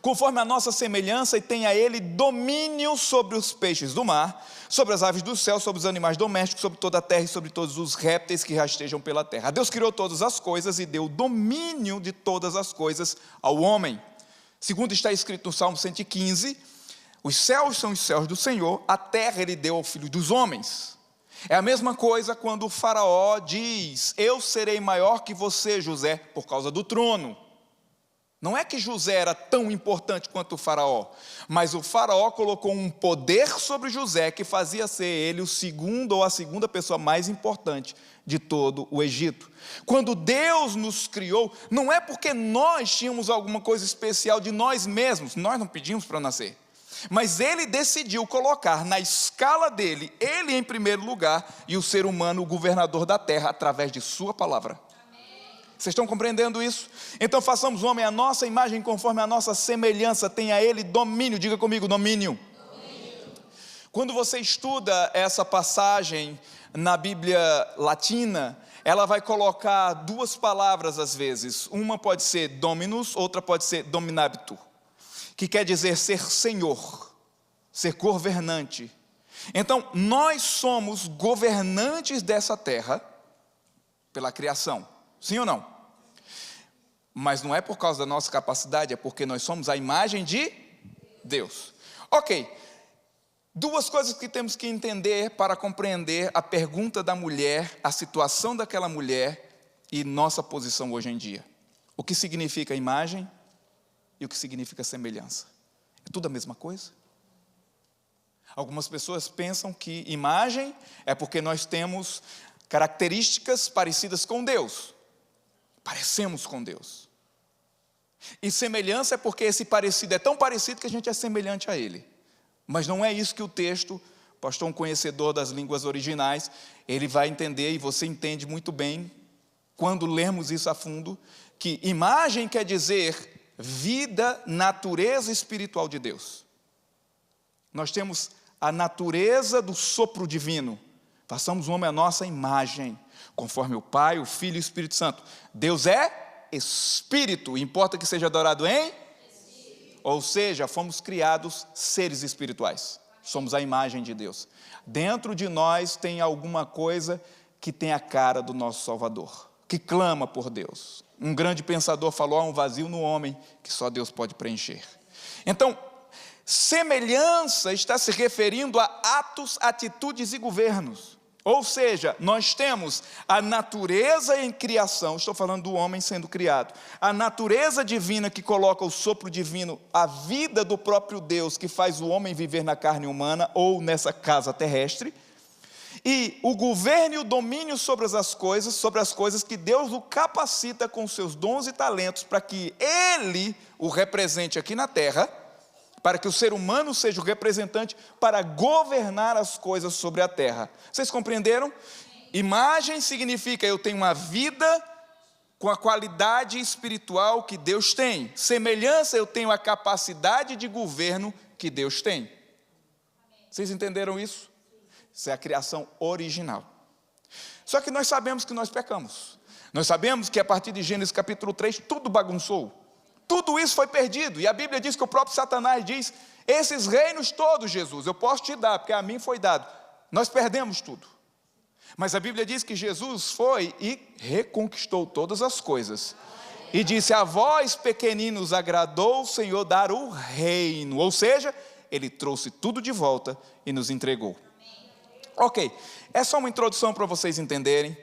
conforme a nossa semelhança, e tenha ele domínio sobre os peixes do mar, sobre as aves do céu, sobre os animais domésticos, sobre toda a terra e sobre todos os répteis que rastejam pela terra. Deus criou todas as coisas e deu domínio de todas as coisas ao homem. Segundo está escrito no Salmo 115, os céus são os céus do Senhor, a terra ele deu ao filho dos homens. É a mesma coisa quando o faraó diz, eu serei maior que você, José, por causa do trono. Não é que José era tão importante quanto o faraó, mas o faraó colocou um poder sobre José que fazia ser ele o segundo ou a segunda pessoa mais importante de todo o Egito. Quando Deus nos criou, não é porque nós tínhamos alguma coisa especial de nós mesmos, nós não pedimos para nascer, mas Ele decidiu colocar na escala dele, Ele em primeiro lugar, e o ser humano o governador da terra, através de sua palavra. Vocês estão compreendendo isso? Então façamos o homem à nossa imagem, conforme a nossa semelhança, tenha ele domínio, diga comigo, domínio. Quando você estuda essa passagem na Bíblia latina, ela vai colocar duas palavras às vezes, uma pode ser dominus, outra pode ser dominabitur, que quer dizer ser senhor, ser governante. Então nós somos governantes dessa terra, pela criação. Sim ou não? Mas não é por causa da nossa capacidade, é porque nós somos a imagem de Deus. Ok, duas coisas que temos que entender para compreender a pergunta da mulher, a situação daquela mulher e nossa posição hoje em dia. O que significa imagem e o que significa semelhança? É tudo a mesma coisa? Algumas pessoas pensam que imagem é porque nós temos características parecidas com Deus. Parecemos com Deus. E semelhança é porque esse parecido é tão parecido que a gente é semelhante a Ele. Mas não é isso que o texto, pastor, um conhecedor das línguas originais, ele vai entender, e você entende muito bem, quando lermos isso a fundo, que imagem quer dizer vida, natureza espiritual de Deus. Nós temos a natureza do sopro divino. Façamos o homem à nossa imagem, conforme o Pai, o Filho e o Espírito Santo. Deus é Espírito, importa que seja adorado em Espírito. Ou seja, fomos criados seres espirituais. Somos a imagem de Deus. Dentro de nós tem alguma coisa que tem a cara do nosso Salvador, que clama por Deus. Um grande pensador falou, há um vazio no homem que só Deus pode preencher. Então, semelhança está se referindo a atos, atitudes e governos. Ou seja, nós temos a natureza em criação, estou falando do homem sendo criado, a natureza divina que coloca o sopro divino, a vida do próprio Deus que faz o homem viver na carne humana ou nessa casa terrestre, e o governo e o domínio sobre as coisas que Deus o capacita com seus dons e talentos para que Ele o represente aqui na terra, para que o ser humano seja o representante para governar as coisas sobre a terra. Vocês compreenderam? Imagem significa eu tenho uma vida com a qualidade espiritual que Deus tem. Semelhança, eu tenho a capacidade de governo que Deus tem. Vocês entenderam isso? Isso é a criação original. Só que nós sabemos que nós pecamos. Nós sabemos que a partir de Gênesis capítulo 3, tudo bagunçou. Tudo isso foi perdido, e a Bíblia diz que o próprio Satanás diz, esses reinos todos, Jesus, eu posso te dar, porque a mim foi dado. Nós perdemos tudo. Mas a Bíblia diz que Jesus foi e reconquistou todas as coisas. E disse, a vós pequeninos agradou o Senhor dar o reino. Ou seja, Ele trouxe tudo de volta e nos entregou. Ok, é só uma introdução para vocês entenderem.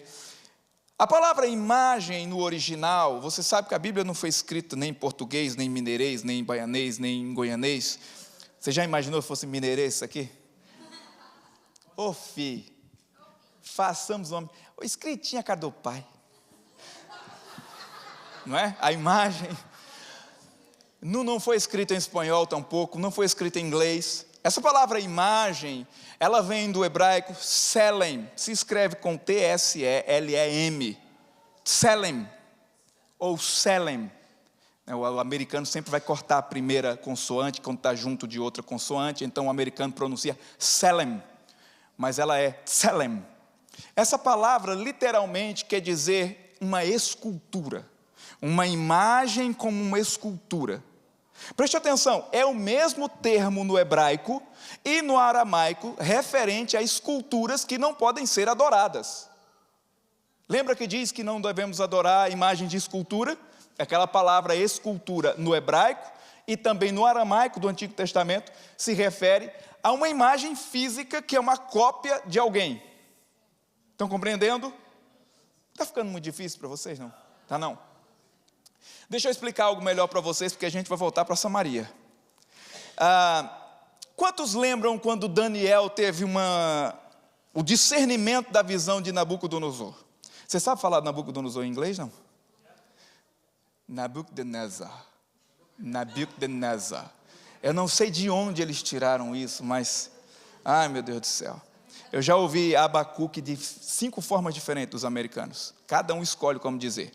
A palavra imagem no original, você sabe que a Bíblia não foi escrita nem em português, nem em mineirês, nem em baianês, nem em goianês. Você já imaginou se fosse mineirês isso aqui? Ô filho, façamos homem. Escritinha a cara do pai. Não é? A imagem. Não foi escrita em espanhol tampouco, não foi escrita em inglês. Essa palavra imagem, ela vem do hebraico Tselem, se escreve com T-S-E-L-E-M, Tselem, ou Selem. O americano sempre vai cortar a primeira consoante quando está junto de outra consoante, então o americano pronuncia Selem, mas ela é Tselem. Essa palavra literalmente quer dizer uma escultura, uma imagem como uma escultura. Preste atenção, é o mesmo termo no hebraico e no aramaico referente a esculturas que não podem ser adoradas. Lembra que diz que não devemos adorar a imagem de escultura? Aquela palavra escultura no hebraico e também no aramaico do Antigo Testamento se refere a uma imagem física que é uma cópia de alguém. Estão compreendendo? Está ficando muito difícil para vocês, não? Tá não? Deixa eu explicar algo melhor para vocês, porque a gente vai voltar para Samaria. Quantos lembram quando Daniel teve o discernimento da visão de Nabucodonosor? Você sabe falar Nabucodonosor em inglês, não? Nabucodonosor. Eu não sei de onde eles tiraram isso, mas... Ai, meu Deus do céu. Eu já ouvi Abacuque de 5 formas diferentes dos americanos. Cada um escolhe como dizer.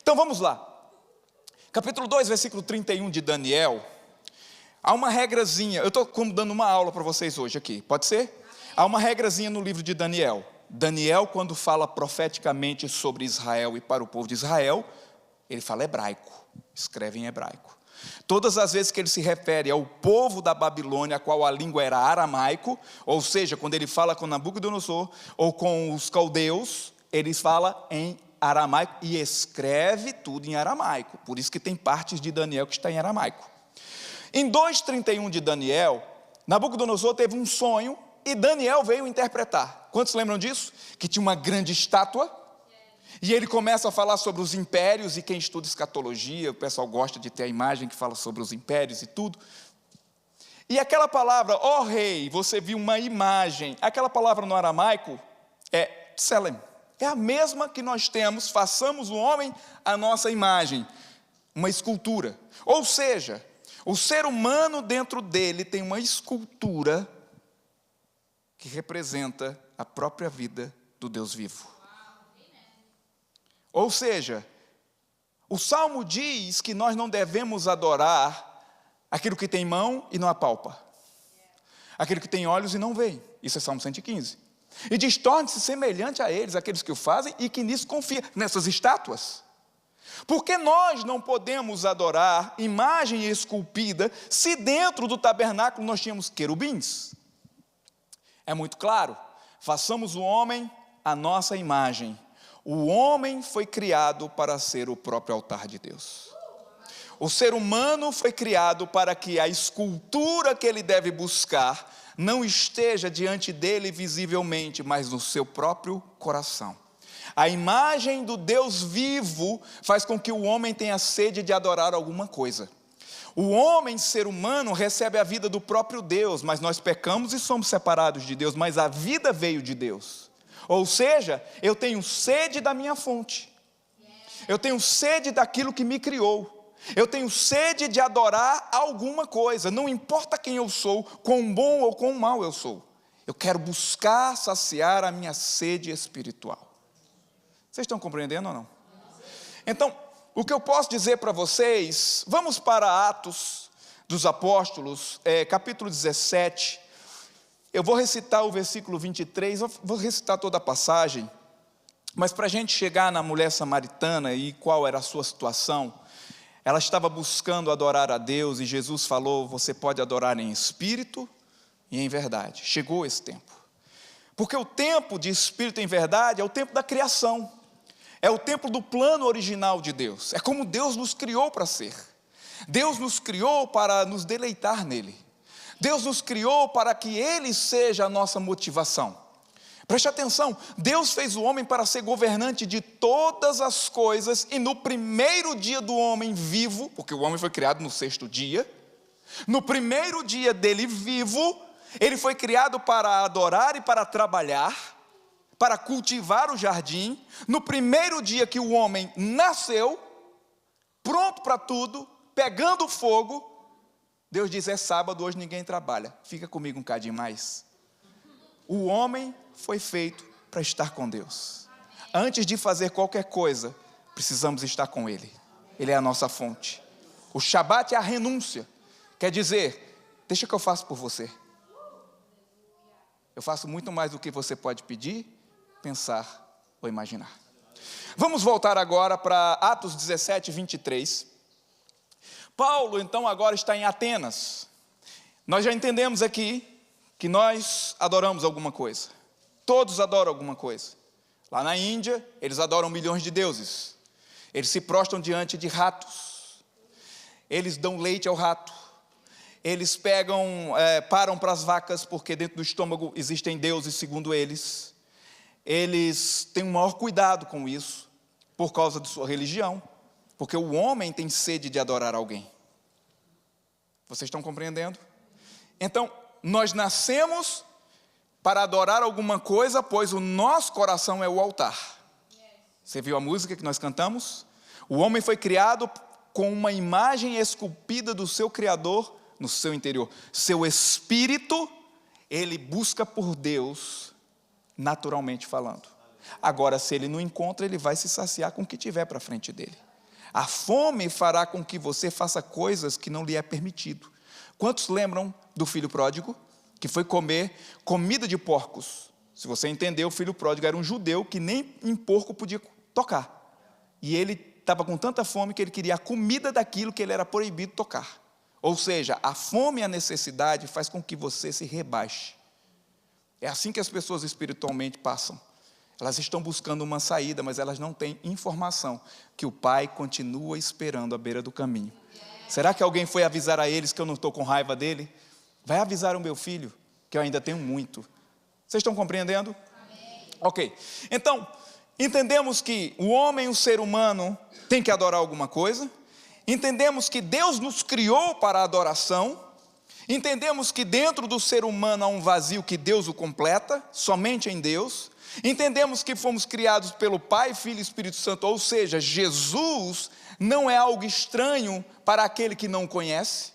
Então vamos lá. Capítulo 2, versículo 31 de Daniel. Há uma regrazinha. Eu estou como dando uma aula para vocês hoje aqui. Pode ser? Há uma regrazinha no livro de Daniel. Daniel, quando fala profeticamente sobre Israel e para o povo de Israel, ele fala hebraico. Escreve em hebraico. Todas as vezes que ele se refere ao povo da Babilônia, a qual a língua era aramaico, ou seja, quando ele fala com Nabucodonosor ou com os caldeus, ele fala em aramaico e escreve tudo em aramaico. Por isso que tem partes de Daniel que está em aramaico. Em 2:31 de Daniel, Nabucodonosor teve um sonho e Daniel veio interpretar. Quantos lembram disso? Que tinha uma grande estátua. E ele começa a falar sobre os impérios, e quem estuda escatologia, o pessoal gosta de ter a imagem que fala sobre os impérios e tudo. E aquela palavra, ó rei, você viu uma imagem, aquela palavra no aramaico é tselem. É a mesma que nós temos, façamos o homem a nossa imagem, uma escultura. Ou seja, o ser humano dentro dele tem uma escultura que representa a própria vida do Deus vivo. Ou seja, o Salmo diz que nós não devemos adorar aquilo que tem mão e não apalpa, aquilo que tem olhos e não vê. Isso é Salmo 115. E diz, torne-se semelhante a eles, aqueles que o fazem e que nisso confia, nessas estátuas. Porque nós não podemos adorar imagem esculpida se dentro do tabernáculo nós tínhamos querubins? É muito claro, façamos o homem a nossa imagem. O homem foi criado para ser o próprio altar de Deus. O ser humano foi criado para que a escultura que ele deve buscar não esteja diante dele visivelmente, mas no seu próprio coração. A imagem do Deus vivo faz com que o homem tenha sede de adorar alguma coisa. O homem, ser humano, recebe a vida do próprio Deus, mas nós pecamos e somos separados de Deus, mas a vida veio de Deus. Ou seja, eu tenho sede da minha fonte. Eu tenho sede daquilo que me criou. Eu tenho sede de adorar alguma coisa. Não importa quem eu sou, quão bom ou quão mal eu sou. Eu quero buscar saciar a minha sede espiritual. Vocês estão compreendendo ou não? Então, o que eu posso dizer para vocês, vamos para Atos dos Apóstolos, capítulo 17. Eu vou recitar o versículo 23, vou recitar toda a passagem, mas para a gente chegar na mulher samaritana e qual era a sua situação, ela estava buscando adorar a Deus e Jesus falou, você pode adorar em espírito e em verdade. Chegou esse tempo. Porque o tempo de espírito em verdade é o tempo da criação, é o tempo do plano original de Deus, é como Deus nos criou para ser. Deus nos criou para nos deleitar nele. Deus nos criou para que Ele seja a nossa motivação. Preste atenção, Deus fez o homem para ser governante de todas as coisas, e no primeiro dia do homem vivo, porque o homem foi criado no 6º dia, no primeiro dia dele vivo, ele foi criado para adorar e para trabalhar, para cultivar o jardim. No primeiro dia que o homem nasceu, pronto para tudo, pegando fogo, Deus diz, é sábado, hoje ninguém trabalha. Fica comigo um cadinho mais. O homem foi feito para estar com Deus. Antes de fazer qualquer coisa, precisamos estar com Ele. Ele é a nossa fonte. O Shabat é a renúncia. Quer dizer, deixa que eu faço por você. Eu faço muito mais do que você pode pedir, pensar ou imaginar. Vamos voltar agora para Atos 17, 23. Paulo, então, agora está em Atenas. Nós já entendemos aqui que nós adoramos alguma coisa. Todos adoram alguma coisa. Lá na Índia, eles adoram milhões de deuses. Eles se prostram diante de ratos. Eles dão leite ao rato. Eles param para as vacas, porque dentro do estômago existem deuses, segundo eles. Eles têm um maior cuidado com isso, por causa de sua religião. Porque o homem tem sede de adorar alguém. Vocês estão compreendendo? Então, nós nascemos para adorar alguma coisa, pois o nosso coração é o altar. Você viu a música que nós cantamos? O homem foi criado com uma imagem esculpida do seu Criador no seu interior. Seu espírito, ele busca por Deus, naturalmente falando. Agora, se ele não encontra, ele vai se saciar com o que tiver para frente dele. A fome fará com que você faça coisas que não lhe é permitido. Quantos lembram do filho pródigo, que foi comer comida de porcos? Se você entendeu, o filho pródigo era um judeu que nem em porco podia tocar. E ele estava com tanta fome que ele queria a comida daquilo que ele era proibido tocar. Ou seja, a fome e a necessidade faz com que você se rebaixe. É assim que as pessoas espiritualmente passam. Elas estão buscando uma saída, mas elas não têm informação que o Pai continua esperando à beira do caminho. Será que alguém foi avisar a eles que eu não estou com raiva dele? Vai avisar o meu filho, que eu ainda tenho muito. Vocês estão compreendendo? Amém. Ok. Então, entendemos que o homem, o ser humano, tem que adorar alguma coisa. Entendemos que Deus nos criou para a adoração. Entendemos que dentro do ser humano há um vazio que Deus o completa, somente em Deus. Entendemos que fomos criados pelo Pai, Filho e Espírito Santo, ou seja, Jesus não é algo estranho para aquele que não conhece.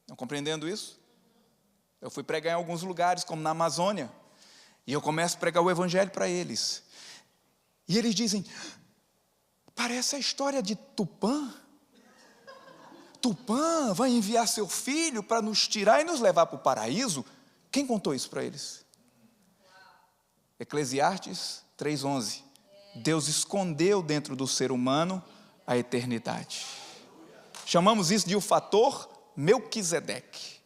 Estão compreendendo isso? Eu fui pregar em alguns lugares, como na Amazônia, e eu começo a pregar o Evangelho para eles. E eles dizem, parece a história de Tupã. Tupã vai enviar seu filho para nos tirar e nos levar para o paraíso? Quem contou isso para eles? Eclesiastes 3:11. Deus escondeu dentro do ser humano a eternidade. Chamamos isso de o fator Melquisedeque.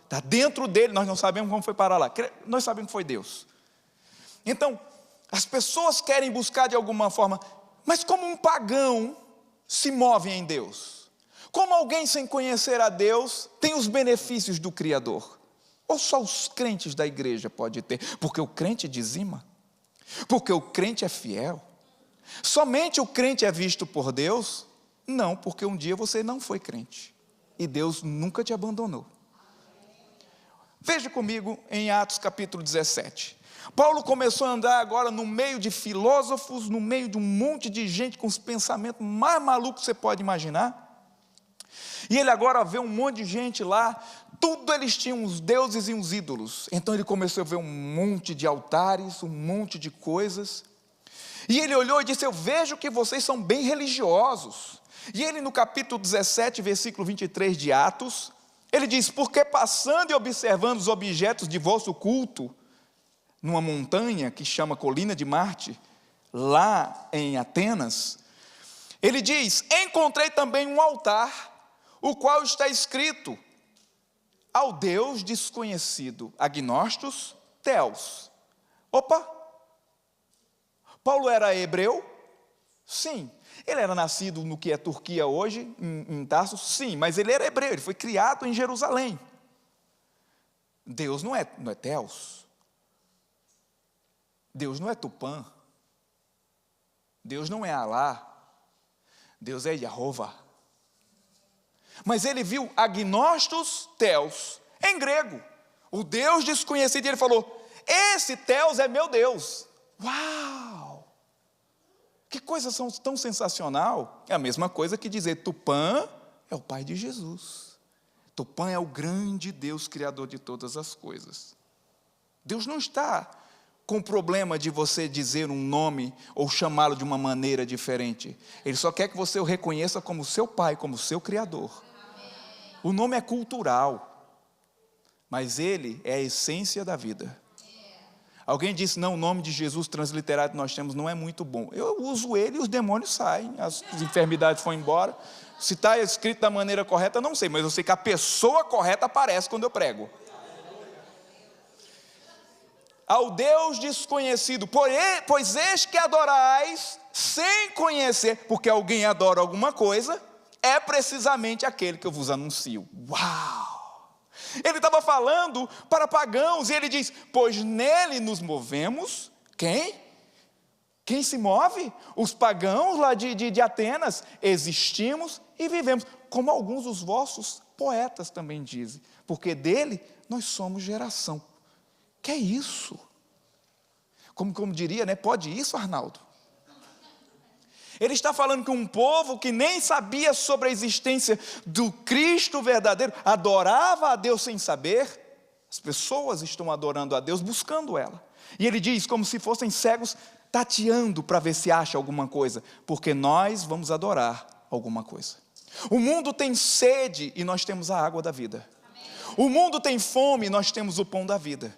Está dentro dele, nós não sabemos como foi parar lá. Nós sabemos que foi Deus. Então, as pessoas querem buscar de alguma forma, mas como um pagão se move em Deus? Como alguém sem conhecer a Deus tem os benefícios do Criador? Ou só os crentes da igreja podem ter? Porque o crente dizima? Porque o crente é fiel? Somente o crente é visto por Deus? Não, porque um dia você não foi crente. E Deus nunca te abandonou. Veja comigo em Atos capítulo 17. Paulo começou a andar agora no meio de filósofos, no meio de um monte de gente com os pensamentos mais malucos que você pode imaginar. E ele agora vê um monte de gente lá, tudo eles tinham uns deuses e uns ídolos. Então ele começou a ver um monte de altares, um monte de coisas. E ele olhou e disse, eu vejo que vocês são bem religiosos. E ele no capítulo 17, versículo 23 de Atos, ele diz, porque passando e observando os objetos de vosso culto, numa montanha que chama Colina de Marte, lá em Atenas, ele diz, encontrei também um altar, o qual está escrito, ao Deus desconhecido, Agnostos Theos. Opa! Paulo era hebreu? Sim. Ele era nascido no que é Turquia hoje, em Tarso? Sim, mas ele era hebreu, ele foi criado em Jerusalém. Deus não é Theos. Deus não é Tupã. Deus não é Alá. Deus é Jeová. Mas ele viu Agnostos Theos, em grego, o Deus desconhecido, e ele falou, esse Theos é meu Deus. Uau! Que coisa tão sensacional. É a mesma coisa que dizer, Tupã é o pai de Jesus. Tupã é o grande Deus criador de todas as coisas. Deus não está com problema de você dizer um nome ou chamá-lo de uma maneira diferente. Ele só quer que você o reconheça como seu pai, como seu criador. O nome é cultural, mas ele é a essência da vida. Alguém disse, não, o nome de Jesus transliterado que nós temos não é muito bom. Eu uso ele e os demônios saem, as enfermidades foram embora. Se está escrito da maneira correta, não sei, mas eu sei que a pessoa correta aparece quando eu prego. Ao Deus desconhecido, pois este que adorais sem conhecer, porque alguém adora alguma coisa, é precisamente aquele que eu vos anuncio. Uau! Ele estava falando para pagãos, e ele diz, pois nele nos movemos, quem? Quem se move? Os pagãos lá de Atenas, existimos e vivemos, como alguns dos vossos poetas também dizem, porque dele nós somos geração. Que é isso? Como diria, né? Pode isso, Arnaldo? Ele está falando que um povo que nem sabia sobre a existência do Cristo verdadeiro, adorava a Deus sem saber, as pessoas estão adorando a Deus, buscando ela. E ele diz, como se fossem cegos, tateando para ver se acha alguma coisa, porque nós vamos adorar alguma coisa. O mundo tem sede e nós temos a água da vida. O mundo tem fome e nós temos o pão da vida.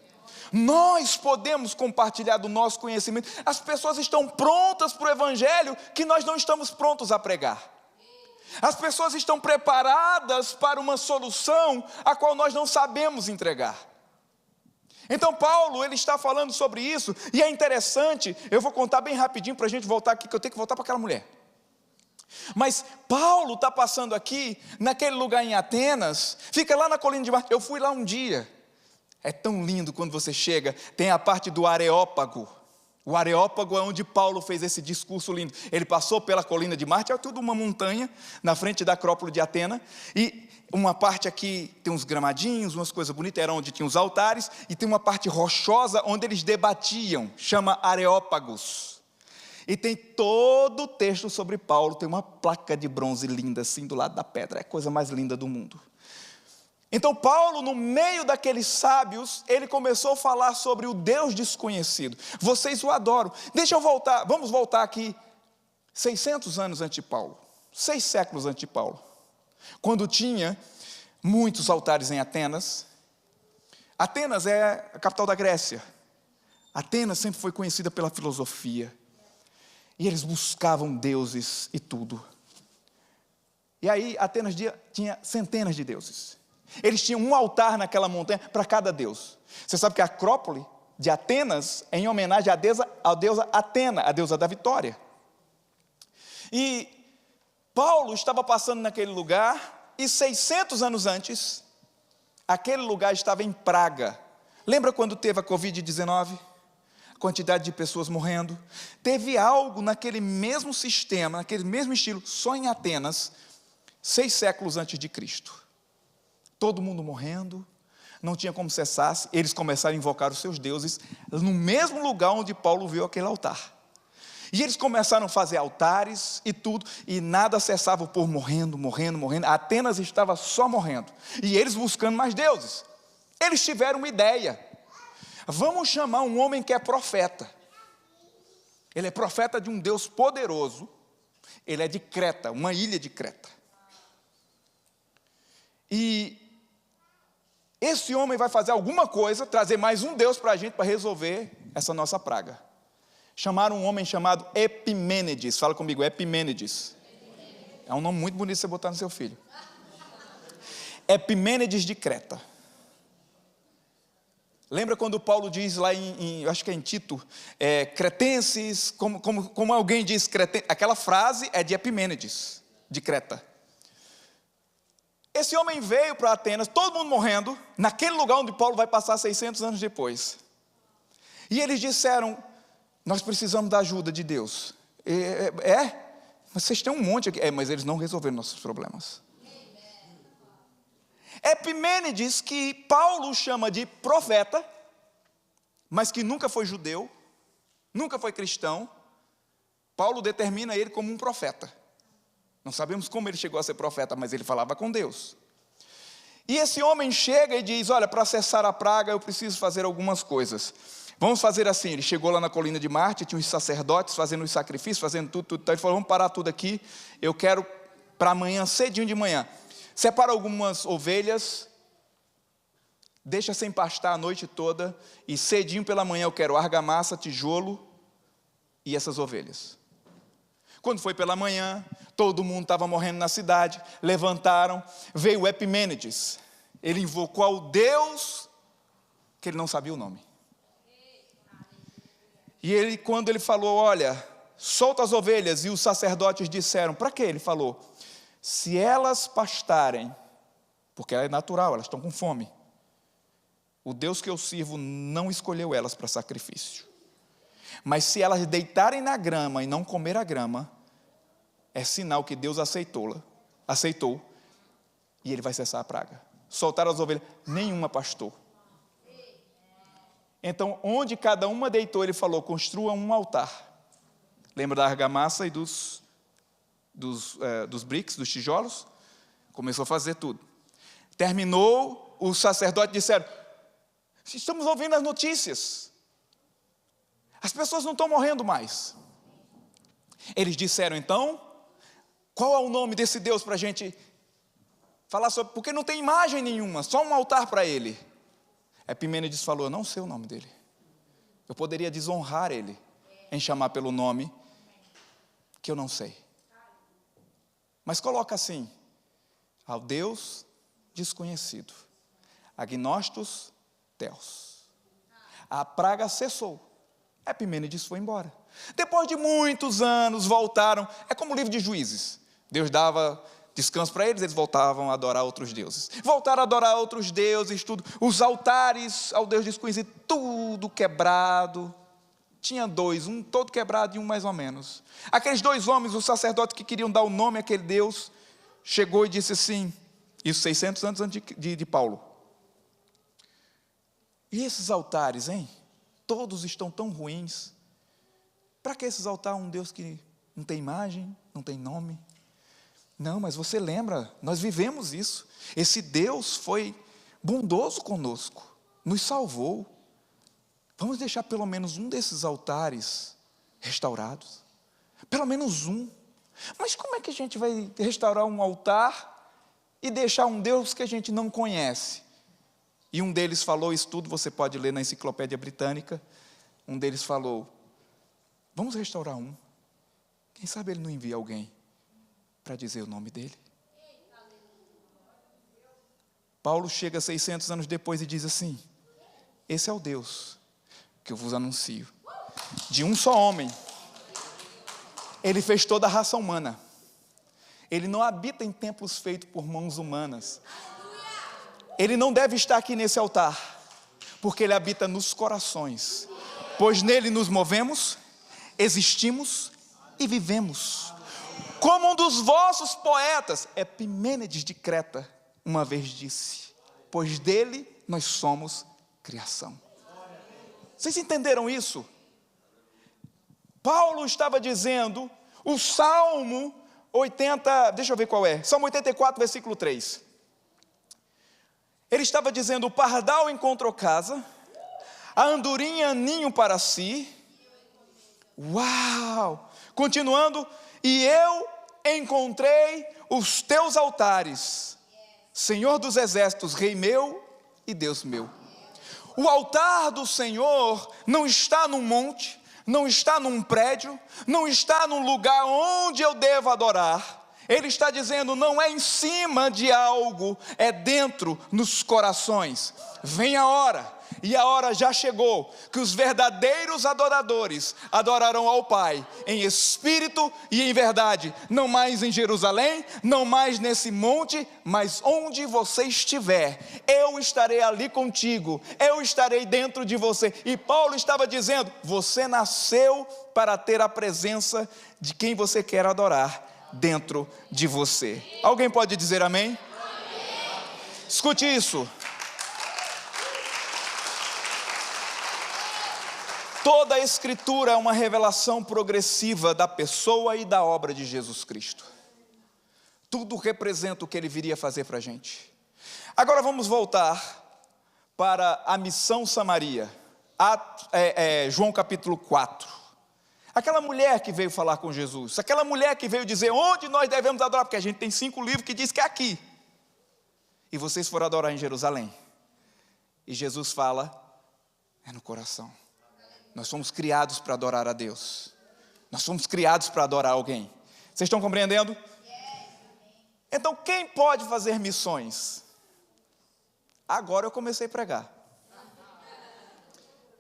Nós podemos compartilhar do nosso conhecimento. As pessoas estão prontas para o evangelho que nós não estamos prontos a pregar. As pessoas estão preparadas para uma solução a qual nós não sabemos entregar. Então Paulo, ele está falando sobre isso, e é interessante, eu vou contar bem rapidinho para a gente voltar aqui, que eu tenho que voltar para aquela mulher. Mas Paulo está passando aqui, naquele lugar em Atenas, fica lá na colina de Marte. Eu fui lá um dia. É tão lindo quando você chega, tem a parte do Areópago. O Areópago é onde Paulo fez esse discurso lindo. Ele passou pela colina de Marte, é tudo uma montanha, na frente da Acrópole de Atena, e uma parte aqui tem uns gramadinhos, umas coisas bonitas, era onde tinha os altares, e tem uma parte rochosa onde eles debatiam, chama Areópagos. E tem todo o texto sobre Paulo, tem uma placa de bronze linda assim do lado da pedra, é a coisa mais linda do mundo. Então Paulo, no meio daqueles sábios, ele começou a falar sobre o Deus desconhecido. Vocês o adoram. Deixa eu voltar, vamos voltar aqui 600 anos antes de Paulo, 6 séculos antes de Paulo, quando tinha muitos altares em Atenas. Atenas é a capital da Grécia. Atenas sempre foi conhecida pela filosofia, e eles buscavam deuses e tudo. E aí Atenas tinha centenas de deuses. Eles tinham um altar naquela montanha para cada deus. Você sabe que a Acrópole de Atenas é em homenagem à deusa Atena, a deusa da vitória. E Paulo estava passando naquele lugar, e 600 anos antes, aquele lugar estava em praga. Lembra quando teve a Covid-19? A quantidade de pessoas morrendo. Teve algo naquele mesmo sistema, naquele mesmo estilo, só em Atenas, 6 séculos antes de Cristo. Todo mundo morrendo, não tinha como cessar. Eles começaram a invocar os seus deuses no mesmo lugar onde Paulo viu aquele altar. E eles começaram a fazer altares e tudo, e nada cessava, o povo morrendo. Atenas estava só morrendo, e eles buscando mais deuses. Eles tiveram uma ideia: vamos chamar um homem que é profeta. Ele é profeta de um Deus poderoso. Ele é de Creta, uma ilha de Creta. E esse homem vai fazer alguma coisa, trazer mais um Deus para a gente, para resolver essa nossa praga. Chamaram um homem chamado Epimênides. Fala comigo, Epimênides. É um nome muito bonito você botar no seu filho. Epimênides de Creta. Lembra quando Paulo diz lá eu acho que é em Tito, cretenses, como alguém diz cretenses, aquela frase é de Epimênides, de Creta. Esse homem veio para Atenas, todo mundo morrendo, naquele lugar onde Paulo vai passar 600 anos depois. E eles disseram, nós precisamos da ajuda de Deus. Mas vocês têm um monte aqui. Mas eles não resolveram nossos problemas. Epimênides, que Paulo chama de profeta, mas que nunca foi judeu, nunca foi cristão, Paulo determina ele como um profeta. Não sabemos como ele chegou a ser profeta, mas ele falava com Deus. E esse homem chega e diz, olha, para cessar a praga eu preciso fazer algumas coisas. Vamos fazer assim. Ele chegou lá na colina de Marte, tinha os sacerdotes fazendo os sacrifícios, fazendo tudo. Então ele falou, vamos parar tudo aqui, eu quero para amanhã, cedinho de manhã. Separa algumas ovelhas, deixa sem pastar a noite toda, e cedinho pela manhã eu quero argamassa, tijolo e essas ovelhas. Quando foi pela manhã, todo mundo estava morrendo na cidade, levantaram, veio Epimênides, ele invocou ao Deus que ele não sabia o nome. E ele, quando ele falou, olha, solta as ovelhas, e os sacerdotes disseram, para que? Ele falou, se elas pastarem, porque é natural, elas estão com fome, o Deus que eu sirvo não escolheu elas para sacrifício. Mas se elas deitarem na grama e não comer a grama, é sinal que Deus aceitou, e ele vai cessar a praga. Soltaram as ovelhas, nenhuma pastou. Então, onde cada uma deitou, ele falou, construa um altar. Lembra da argamassa e dos bricks, dos tijolos? Começou a fazer tudo. Terminou, os sacerdotes disseram, estamos ouvindo as notícias. As pessoas não estão morrendo mais. Eles disseram então, qual é o nome desse Deus para a gente falar sobre? Porque não tem imagem nenhuma, só um altar para ele. Epimênides falou, eu não sei o nome dele. Eu poderia desonrar ele em chamar pelo nome que eu não sei. Mas coloca assim, ao Deus desconhecido, agnóstos Theos. A praga cessou. Epimênides foi embora. Depois de muitos anos voltaram, é como o livro de Juízes. Deus dava descanso para eles, eles voltavam a adorar outros deuses. Voltaram a adorar outros deuses, tudo. Os altares ao Deus desconhecido, tudo quebrado. Tinha dois, um todo quebrado e um mais ou menos. Aqueles dois homens, os sacerdotes que queriam dar o nome àquele Deus, chegou e disse assim, isso 600 anos antes de Paulo. E esses altares, hein? Todos estão tão ruins. Para que esses altares um Deus que não tem imagem, não tem nome? Não, mas você lembra, nós vivemos isso. Esse Deus foi bondoso conosco, nos salvou. Vamos deixar pelo menos um desses altares restaurados. Pelo menos um. Mas como é que a gente vai restaurar um altar e deixar um Deus que a gente não conhece? E um deles falou, isso tudo você pode ler na Enciclopédia Britânica. Um deles falou, vamos restaurar um. Quem sabe ele não envia alguém para dizer o nome dele. Paulo chega 600 anos depois e diz assim, esse é o Deus que eu vos anuncio. De um só homem, ele fez toda a raça humana. Ele não habita em templos feitos por mãos humanas. Ele não deve estar aqui nesse altar, porque ele habita nos corações, pois nele nos movemos, existimos e vivemos. Como um dos vossos poetas, Epimênides de Creta, uma vez disse, pois dele nós somos criação. Vocês entenderam isso? Paulo estava dizendo, o Salmo 80, deixa eu ver qual é, Salmo 84, versículo 3. Ele estava dizendo, o pardal encontrou casa, a andorinha ninho para si. Uau! Continuando, e eu encontrei os teus altares, Senhor dos exércitos, Rei meu e Deus meu. O altar do Senhor não está num monte, não está num prédio, não está num lugar onde eu devo adorar. Ele está dizendo, não é em cima de algo, é dentro, nos corações. Vem a hora, e a hora já chegou, que os verdadeiros adoradores adorarão ao Pai, em espírito e em verdade, não mais em Jerusalém, não mais nesse monte, mas onde você estiver, eu estarei ali contigo, eu estarei dentro de você. E Paulo estava dizendo, você nasceu para ter a presença de quem você quer adorar dentro de você. Alguém pode dizer amém? Amém. Escute isso. Toda a Escritura é uma revelação progressiva da pessoa e da obra de Jesus Cristo. Tudo representa o que Ele viria fazer para a gente. Agora vamos voltar para a missão Samaria. João capítulo 4. Aquela mulher que veio falar com Jesus, aquela mulher que veio dizer onde nós devemos adorar, porque a gente tem 5 livros que diz que é aqui. E vocês foram adorar em Jerusalém. E Jesus fala, é no coração. Nós somos criados para adorar a Deus. Nós somos criados para adorar alguém. Vocês estão compreendendo? Então, quem pode fazer missões? Agora eu comecei a pregar.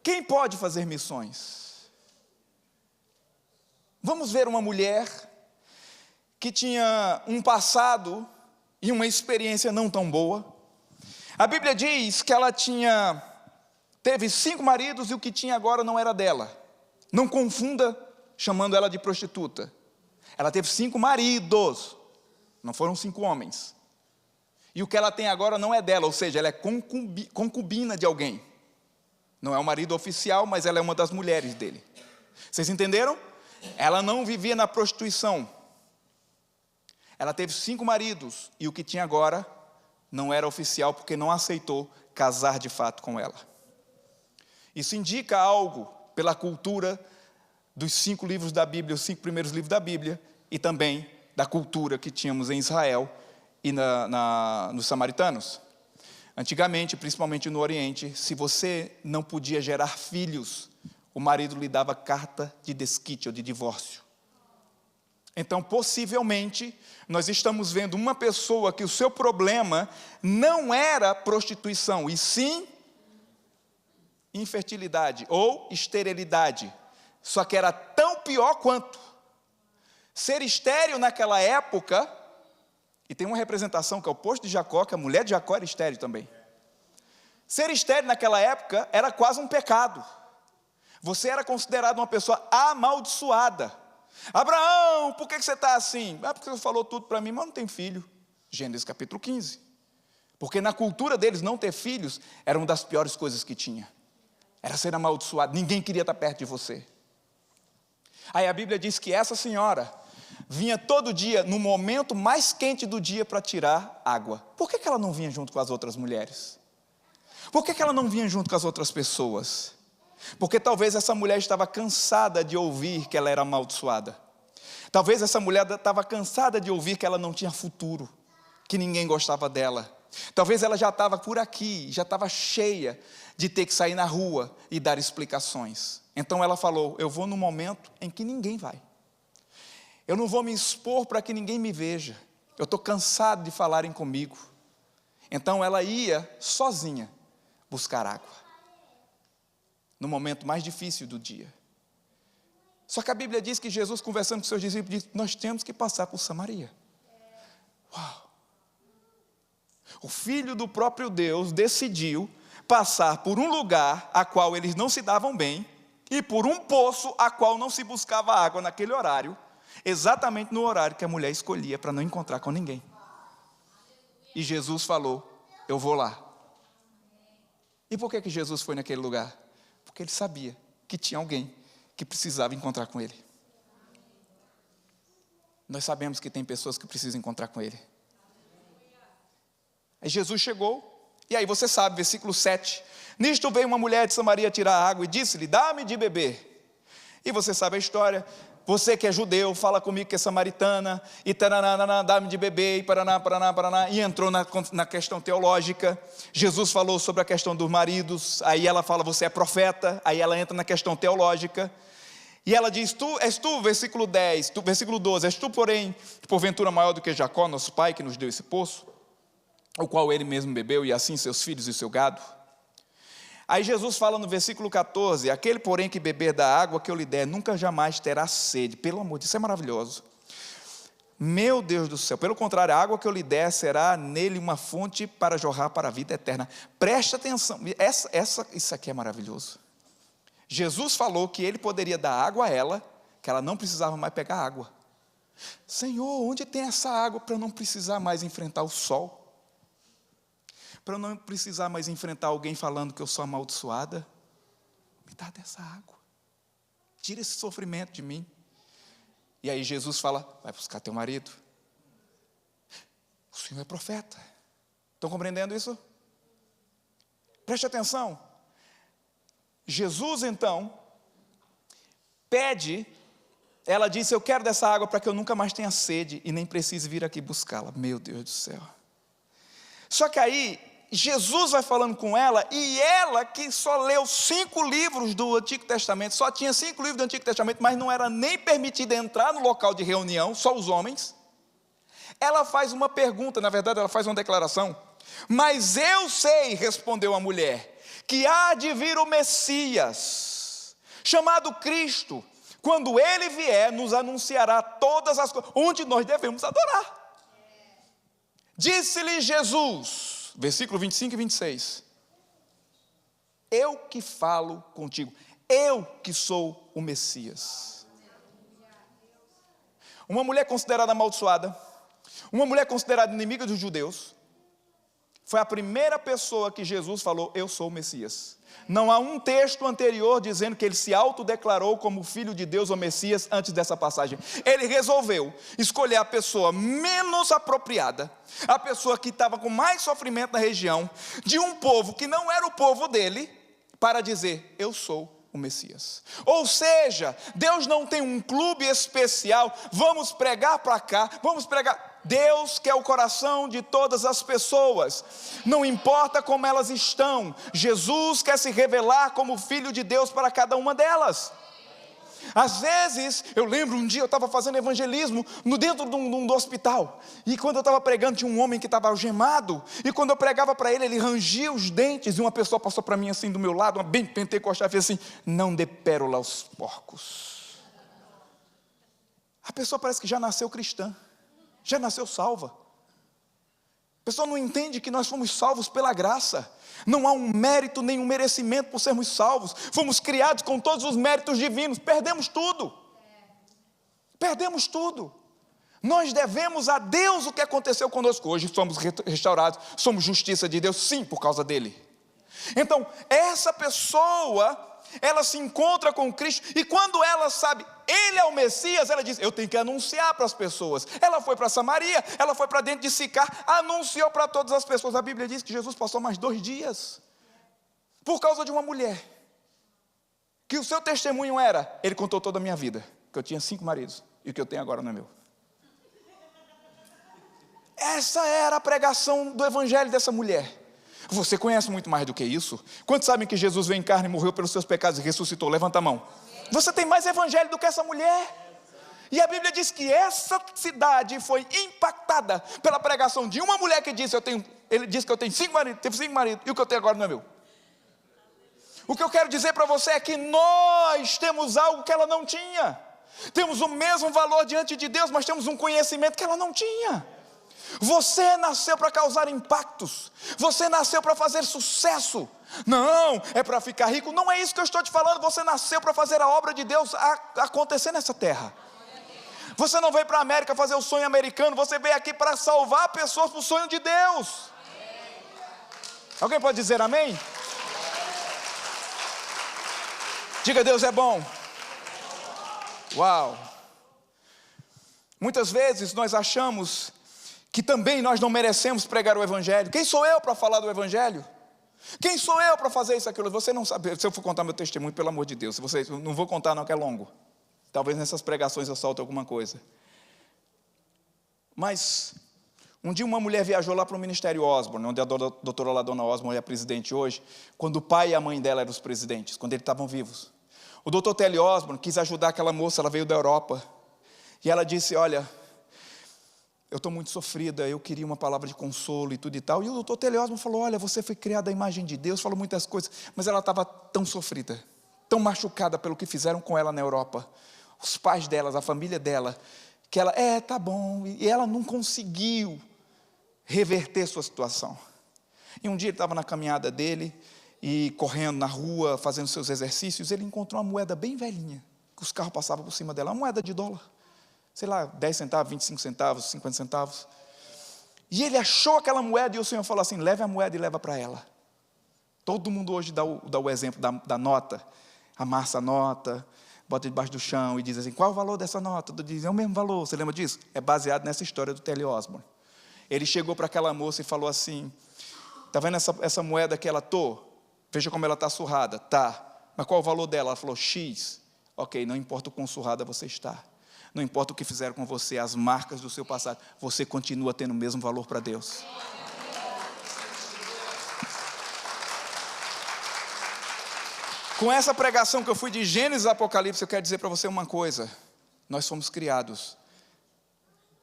Quem pode fazer missões? Vamos ver uma mulher que tinha um passado e uma experiência não tão boa. A Bíblia diz que ela teve 5 maridos e o que tinha agora não era dela. Não confunda chamando ela de prostituta. Ela teve 5 maridos, não foram 5 homens. E o que ela tem agora não é dela, ou seja, ela é concubina de alguém. Não é o marido oficial, mas ela é uma das mulheres dele. Vocês entenderam? Ela não vivia na prostituição. Ela teve 5 maridos e o que tinha agora não era oficial porque não aceitou casar de fato com ela. Isso indica algo pela cultura dos 5 livros da Bíblia, os 5 primeiros livros da Bíblia, e também da cultura que tínhamos em Israel e nos samaritanos. Antigamente, principalmente no Oriente, se você não podia gerar filhos, o marido lhe dava carta de desquite ou de divórcio. Então, possivelmente, nós estamos vendo uma pessoa que o seu problema não era prostituição, e sim infertilidade ou esterilidade. Só que era tão pior quanto. Ser estéril naquela época, e tem uma representação que é o oposto de Jacó, que a mulher de Jacó era estéril também. Ser estéril naquela época era quase um pecado. Você era considerado uma pessoa amaldiçoada. Abraão, por que você está assim? Porque você falou tudo para mim, mas não tem filho. Gênesis capítulo 15. Porque na cultura deles não ter filhos era uma das piores coisas que tinha. Era ser amaldiçoado, ninguém queria estar perto de você. Aí a Bíblia diz que essa senhora vinha todo dia, no momento mais quente do dia, para tirar água. Por que ela não vinha junto com as outras mulheres? Por que ela não vinha junto com as outras pessoas? Porque talvez essa mulher estava cansada de ouvir que ela era amaldiçoada. Talvez essa mulher estava cansada de ouvir que ela não tinha futuro, que ninguém gostava dela. Talvez ela já estava por aqui, já estava cheia de ter que sair na rua e dar explicações. Então ela falou, eu vou no momento em que ninguém vai. Eu não vou me expor para que ninguém me veja. Eu estou cansado de falarem comigo. Então ela ia sozinha buscar água. No momento mais difícil do dia. Só que a Bíblia diz que Jesus, conversando com seus discípulos, disse, nós temos que passar por Samaria. Uau! O Filho do próprio Deus decidiu passar por um lugar a qual eles não se davam bem e por um poço a qual não se buscava água naquele horário, exatamente no horário que a mulher escolhia para não encontrar com ninguém. E Jesus falou, eu vou lá. E por que Jesus foi naquele lugar? Porque ele sabia que tinha alguém que precisava encontrar com ele. Nós sabemos que tem pessoas que precisam encontrar com ele. Aí Jesus chegou, e aí você sabe, versículo 7. Nisto veio uma mulher de Samaria tirar água e disse-lhe, dá-me de beber. E você sabe a história. Você que é judeu, fala comigo que é samaritana, e taranana, dá-me de beber, e paraná, paraná, paraná, e entrou na questão teológica. Jesus falou sobre a questão dos maridos, aí ela fala, você é profeta, aí ela entra na questão teológica, e ela diz, és tu, versículo 10, versículo 12, és tu, porém, porventura maior do que Jacó, nosso pai, que nos deu esse poço, o qual ele mesmo bebeu, e assim seus filhos e seu gado? Aí Jesus fala no versículo 14, aquele porém que beber da água que eu lhe der, nunca jamais terá sede. Pelo amor de Deus, isso é maravilhoso. Meu Deus do céu, pelo contrário, a água que eu lhe der será nele uma fonte para jorrar para a vida eterna. Preste atenção, isso aqui é maravilhoso. Jesus falou que ele poderia dar água a ela, que ela não precisava mais pegar água. Senhor, onde tem essa água para eu não precisar mais enfrentar o sol? Para eu não precisar mais enfrentar alguém falando que eu sou amaldiçoada? Me dá dessa água. Tira esse sofrimento de mim. E aí Jesus fala, vai buscar teu marido. O Senhor é profeta. Estão compreendendo isso? Preste atenção. Jesus então pede, ela disse, eu quero dessa água para que eu nunca mais tenha sede e nem precise vir aqui buscá-la. Meu Deus do céu. Só que aí Jesus vai falando com ela, e ela que só leu 5 livros do Antigo Testamento, só tinha 5 livros do Antigo Testamento, mas não era nem permitida entrar no local de reunião, só os homens. Ela faz uma pergunta, na verdade ela faz uma declaração. Mas eu sei, respondeu a mulher, que há de vir o Messias, chamado Cristo. Quando ele vier, nos anunciará todas as coisas, onde nós devemos adorar. Disse-lhe Jesus, versículo 25 e 26, eu que falo contigo, eu que sou o Messias. Uma mulher considerada amaldiçoada, uma mulher considerada inimiga dos judeus, foi a primeira pessoa que Jesus falou, eu sou o Messias. Não há um texto anterior dizendo que ele se autodeclarou como filho de Deus ou Messias antes dessa passagem. Ele resolveu escolher a pessoa menos apropriada, a pessoa que estava com mais sofrimento na região, de um povo que não era o povo dele, para dizer, eu sou o Messias. Ou seja, Deus não tem um clube especial, vamos pregar para cá, vamos pregar. Deus quer o coração de todas as pessoas, não importa como elas estão, Jesus quer se revelar como Filho de Deus para cada uma delas. Às vezes, eu lembro um dia eu estava fazendo evangelismo dentro de um hospital, e quando eu estava pregando tinha um homem que estava algemado, e quando eu pregava para ele, ele rangia os dentes, e uma pessoa passou para mim assim do meu lado, uma bem pentecostal, e fez assim, não dê pérola aos porcos. A pessoa parece que já nasceu cristã, já nasceu salva. A pessoa não entende que nós fomos salvos pela graça. Não há um mérito, nem um merecimento por sermos salvos. Fomos criados com todos os méritos divinos. Perdemos tudo. Perdemos tudo. Nós devemos a Deus o que aconteceu conosco. Hoje somos restaurados, somos justiça de Deus, sim, por causa dele. Então, essa pessoa, ela se encontra com Cristo, e quando ela sabe, ele é o Messias, ela diz, eu tenho que anunciar para as pessoas. Ela foi para Samaria, ela foi para dentro de Sicar, anunciou para todas as pessoas. A Bíblia diz que Jesus passou mais 2 dias, por causa de uma mulher, que o seu testemunho era, ele contou toda a minha vida, que eu tinha 5 maridos, e o que eu tenho agora não é meu. Essa era a pregação do evangelho dessa mulher. Você conhece muito mais do que isso? Quantos sabem que Jesus veio em carne, morreu pelos seus pecados e ressuscitou? Levanta a mão. Você tem mais evangelho do que essa mulher. E a Bíblia diz que essa cidade foi impactada pela pregação de uma mulher que disse, ele disse que eu tenho 5 maridos, teve 5 maridos, e o que eu tenho agora não é meu. O que eu quero dizer para você é que nós temos algo que ela não tinha. Temos o mesmo valor diante de Deus, mas temos um conhecimento que ela não tinha. Você nasceu para causar impactos, você nasceu para fazer sucesso, não é para ficar rico, não é isso que eu estou te falando. Você nasceu para fazer a obra de Deus acontecer nessa terra. Você não veio para a América fazer o sonho americano, você veio aqui para salvar pessoas para o sonho de Deus. Alguém pode dizer amém? Diga, Deus é bom. Uau! Muitas vezes nós achamos que também nós não merecemos pregar o evangelho. Quem sou eu para falar do evangelho? Quem sou eu para fazer isso, aquilo? Você não sabe. Se eu for contar meu testemunho, pelo amor de Deus, se você, não vou contar não, que é longo. Talvez nessas pregações eu solte alguma coisa. Mas um dia uma mulher viajou lá para o Ministério Osborne, onde a doutora Ladona Osborne é a presidente hoje, quando o pai e a mãe dela eram os presidentes, quando eles estavam vivos. O doutor Telly Osborne quis ajudar aquela moça, ela veio da Europa, e ela disse, olha, eu estou muito sofrida, eu queria uma palavra de consolo e tudo e tal. E o doutor Telly Osborne falou, olha, você foi criada à imagem de Deus, falou muitas coisas, mas ela estava tão sofrida, tão machucada pelo que fizeram com ela na Europa, os pais delas, a família dela, que ela, tá bom, e ela não conseguiu reverter sua situação. E um dia ele estava na caminhada dele, e correndo na rua, fazendo seus exercícios, ele encontrou uma moeda bem velhinha, que os carros passavam por cima dela, uma moeda de dólar. Sei lá, 10 centavos, 25 centavos, 50 centavos. E ele achou aquela moeda e o Senhor falou assim, leve a moeda e leva para ela. Todo mundo hoje dá o exemplo da nota. Amassa a nota, bota debaixo do chão e diz assim, qual é o valor dessa nota? Todo diz, é o mesmo valor, você lembra disso? É baseado nessa história do Telly Osborne. Ele chegou para aquela moça e falou assim, está vendo essa moeda que ela veja como ela está surrada. Tá, mas qual é o valor dela? Ela falou, X. Ok, não importa o quão surrada você está. Não importa o que fizeram com você, as marcas do seu passado, você continua tendo o mesmo valor para Deus. Com essa pregação que eu fui de Gênesis a Apocalipse, eu quero dizer para você uma coisa. Nós fomos criados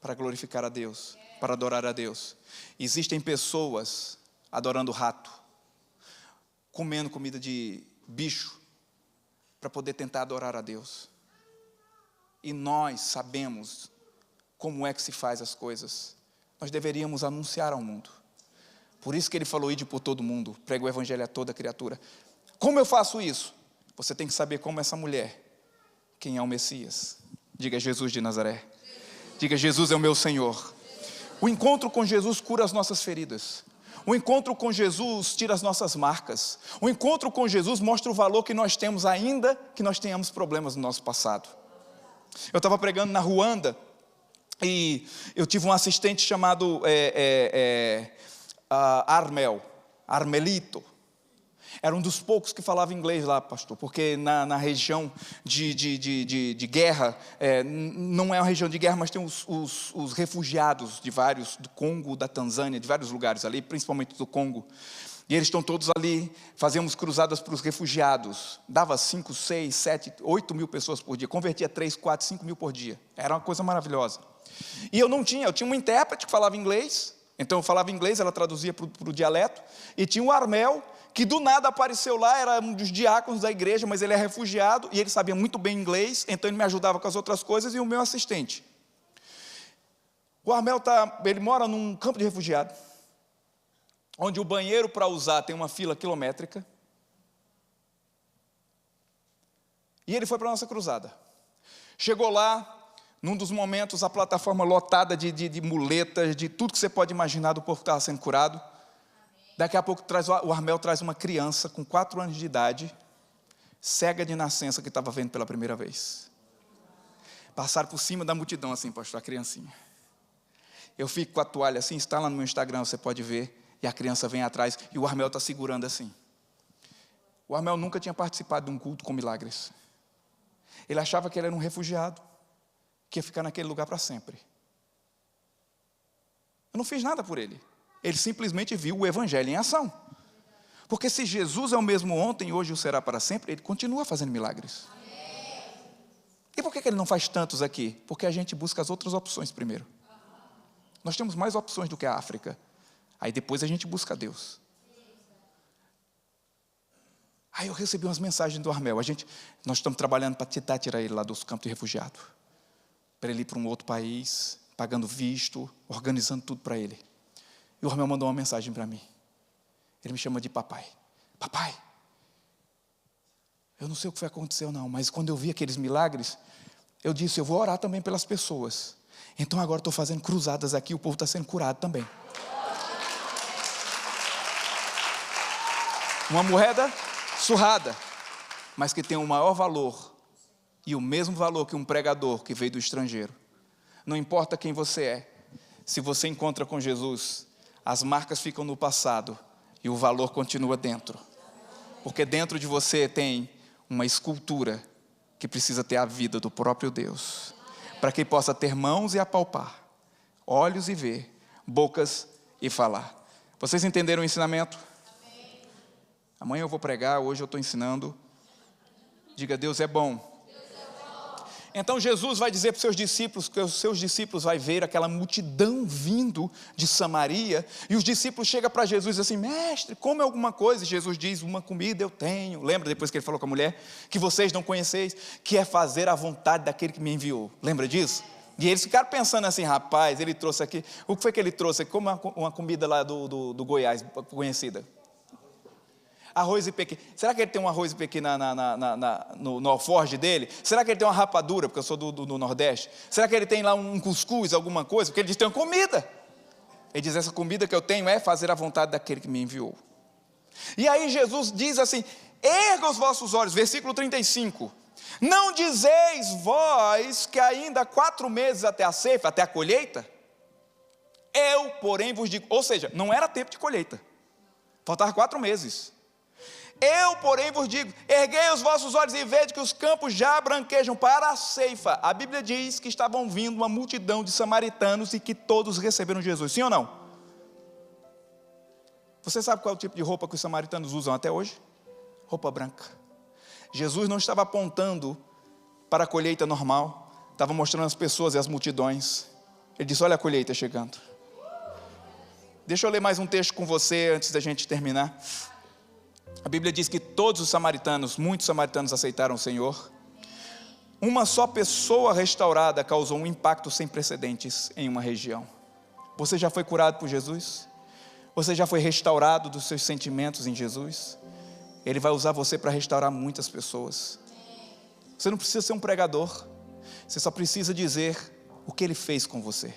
para glorificar a Deus, para adorar a Deus. Existem pessoas adorando rato, comendo comida de bicho, para poder tentar adorar a Deus. E nós sabemos como é que se faz as coisas. Nós deveríamos anunciar ao mundo. Por isso que ele falou, ide por todo mundo, prega o evangelho a toda criatura. Como eu faço isso? Você tem que saber como essa mulher, quem é o Messias. Diga Jesus de Nazaré. Diga, Jesus é o meu Senhor. O encontro com Jesus cura as nossas feridas. O encontro com Jesus tira as nossas marcas. O encontro com Jesus mostra o valor que nós temos, ainda que nós tenhamos problemas no nosso passado. Eu estava pregando na Ruanda e eu tive um assistente chamado Armelito. Era um dos poucos que falava inglês lá, pastor, porque na região de guerra, não é uma região de guerra, mas tem os refugiados de vários, do Congo, da Tanzânia, de vários lugares ali, principalmente do Congo. E eles estão todos ali, fazíamos cruzadas para os refugiados. Dava 5, 6, 7, 8 mil pessoas por dia, convertia 3, 4, 5 mil por dia. Era uma coisa maravilhosa. E eu tinha um intérprete que falava inglês, então eu falava inglês, ela traduzia para o dialeto, e tinha um Armel, que do nada apareceu lá, era um dos diáconos da igreja, mas ele é refugiado, e ele sabia muito bem inglês, então ele me ajudava com as outras coisas, e o meu assistente. O Armel ele mora num campo de refugiado, onde o banheiro para usar tem uma fila quilométrica, e ele foi para a nossa cruzada. Chegou lá, num dos momentos, a plataforma lotada de muletas, de tudo que você pode imaginar do povo que estava sendo curado. Daqui a pouco o Armel traz uma criança com 4 anos de idade, cega de nascença, que estava vendo pela primeira vez. Passaram por cima da multidão assim, pastor, a criancinha. Eu fico com a toalha assim, está lá no meu Instagram, você pode ver, e a criança vem atrás, e o Armel está segurando assim. O Armel nunca tinha participado de um culto com milagres. Ele achava que ele era um refugiado, que ia ficar naquele lugar para sempre. Eu não fiz nada por ele. Ele simplesmente viu o evangelho em ação. Porque se Jesus é o mesmo ontem e hoje o será para sempre, ele continua fazendo milagres. E por que ele não faz tantos aqui? Porque a gente busca as outras opções primeiro. Nós temos mais opções do que a África. Aí depois a gente busca Deus. Aí eu recebi umas mensagens do Armel. Nós estamos trabalhando para tentar tirar ele lá dos campos de refugiado. Para ele ir para um outro país, pagando visto, organizando tudo para ele. E o Armel mandou uma mensagem para mim. Ele me chama de papai. Papai, eu não sei o que foi acontecer não, mas quando eu vi aqueles milagres, eu disse, eu vou orar também pelas pessoas. Então agora estou fazendo cruzadas aqui, o povo está sendo curado também. Uma moeda surrada, mas que tem o maior valor, e o mesmo valor que um pregador que veio do estrangeiro. Não importa quem você é, se você encontra com Jesus, as marcas ficam no passado e o valor continua dentro. Porque dentro de você tem uma escultura que precisa ter a vida do próprio Deus. Para que possa ter mãos e apalpar, olhos e ver, bocas e falar. Vocês entenderam o ensinamento? Amanhã eu vou pregar, hoje eu estou ensinando. Diga, Deus é bom. Então Jesus vai dizer para os seus discípulos, que os seus discípulos vai ver aquela multidão vindo de Samaria, e os discípulos chegam para Jesus e dizem assim, mestre, come alguma coisa, e Jesus diz, uma comida eu tenho, lembra depois que ele falou com a mulher, que vocês não conheceis, que é fazer a vontade daquele que me enviou, lembra disso? E eles ficaram pensando assim, rapaz, ele trouxe aqui, o que foi que ele trouxe aqui, como uma comida lá do Goiás, conhecida? Arroz e pequi. Será que ele tem um arroz e pequi no alforje dele? Será que ele tem uma rapadura, porque eu sou do Nordeste? Será que ele tem lá um cuscuz, alguma coisa? Porque ele diz, tem uma comida. Ele diz, essa comida que eu tenho é fazer a vontade daquele que me enviou. E aí Jesus diz assim, erga os vossos olhos, versículo 35. Não dizeis vós que ainda há 4 meses até a ceifa, até a colheita? Eu, porém, vos digo, ou seja, não era tempo de colheita. Faltavam 4 meses. Eu, porém, vos digo, erguei os vossos olhos e vede que os campos já branquejam para a ceifa. A Bíblia diz que estavam vindo uma multidão de samaritanos e que todos receberam Jesus, sim ou não? Você sabe qual é o tipo de roupa que os samaritanos usam até hoje? Roupa branca. Jesus não estava apontando para a colheita normal, estava mostrando as pessoas e as multidões. Ele disse: olha a colheita chegando. Deixa eu ler mais um texto com você antes da gente terminar. A Bíblia diz que todos os samaritanos, muitos samaritanos aceitaram o Senhor. Uma só pessoa restaurada causou um impacto sem precedentes em uma região. Você já foi curado por Jesus? Você já foi restaurado dos seus sentimentos em Jesus? Ele vai usar você para restaurar muitas pessoas. Você não precisa ser um pregador. Você só precisa dizer o que Ele fez com você.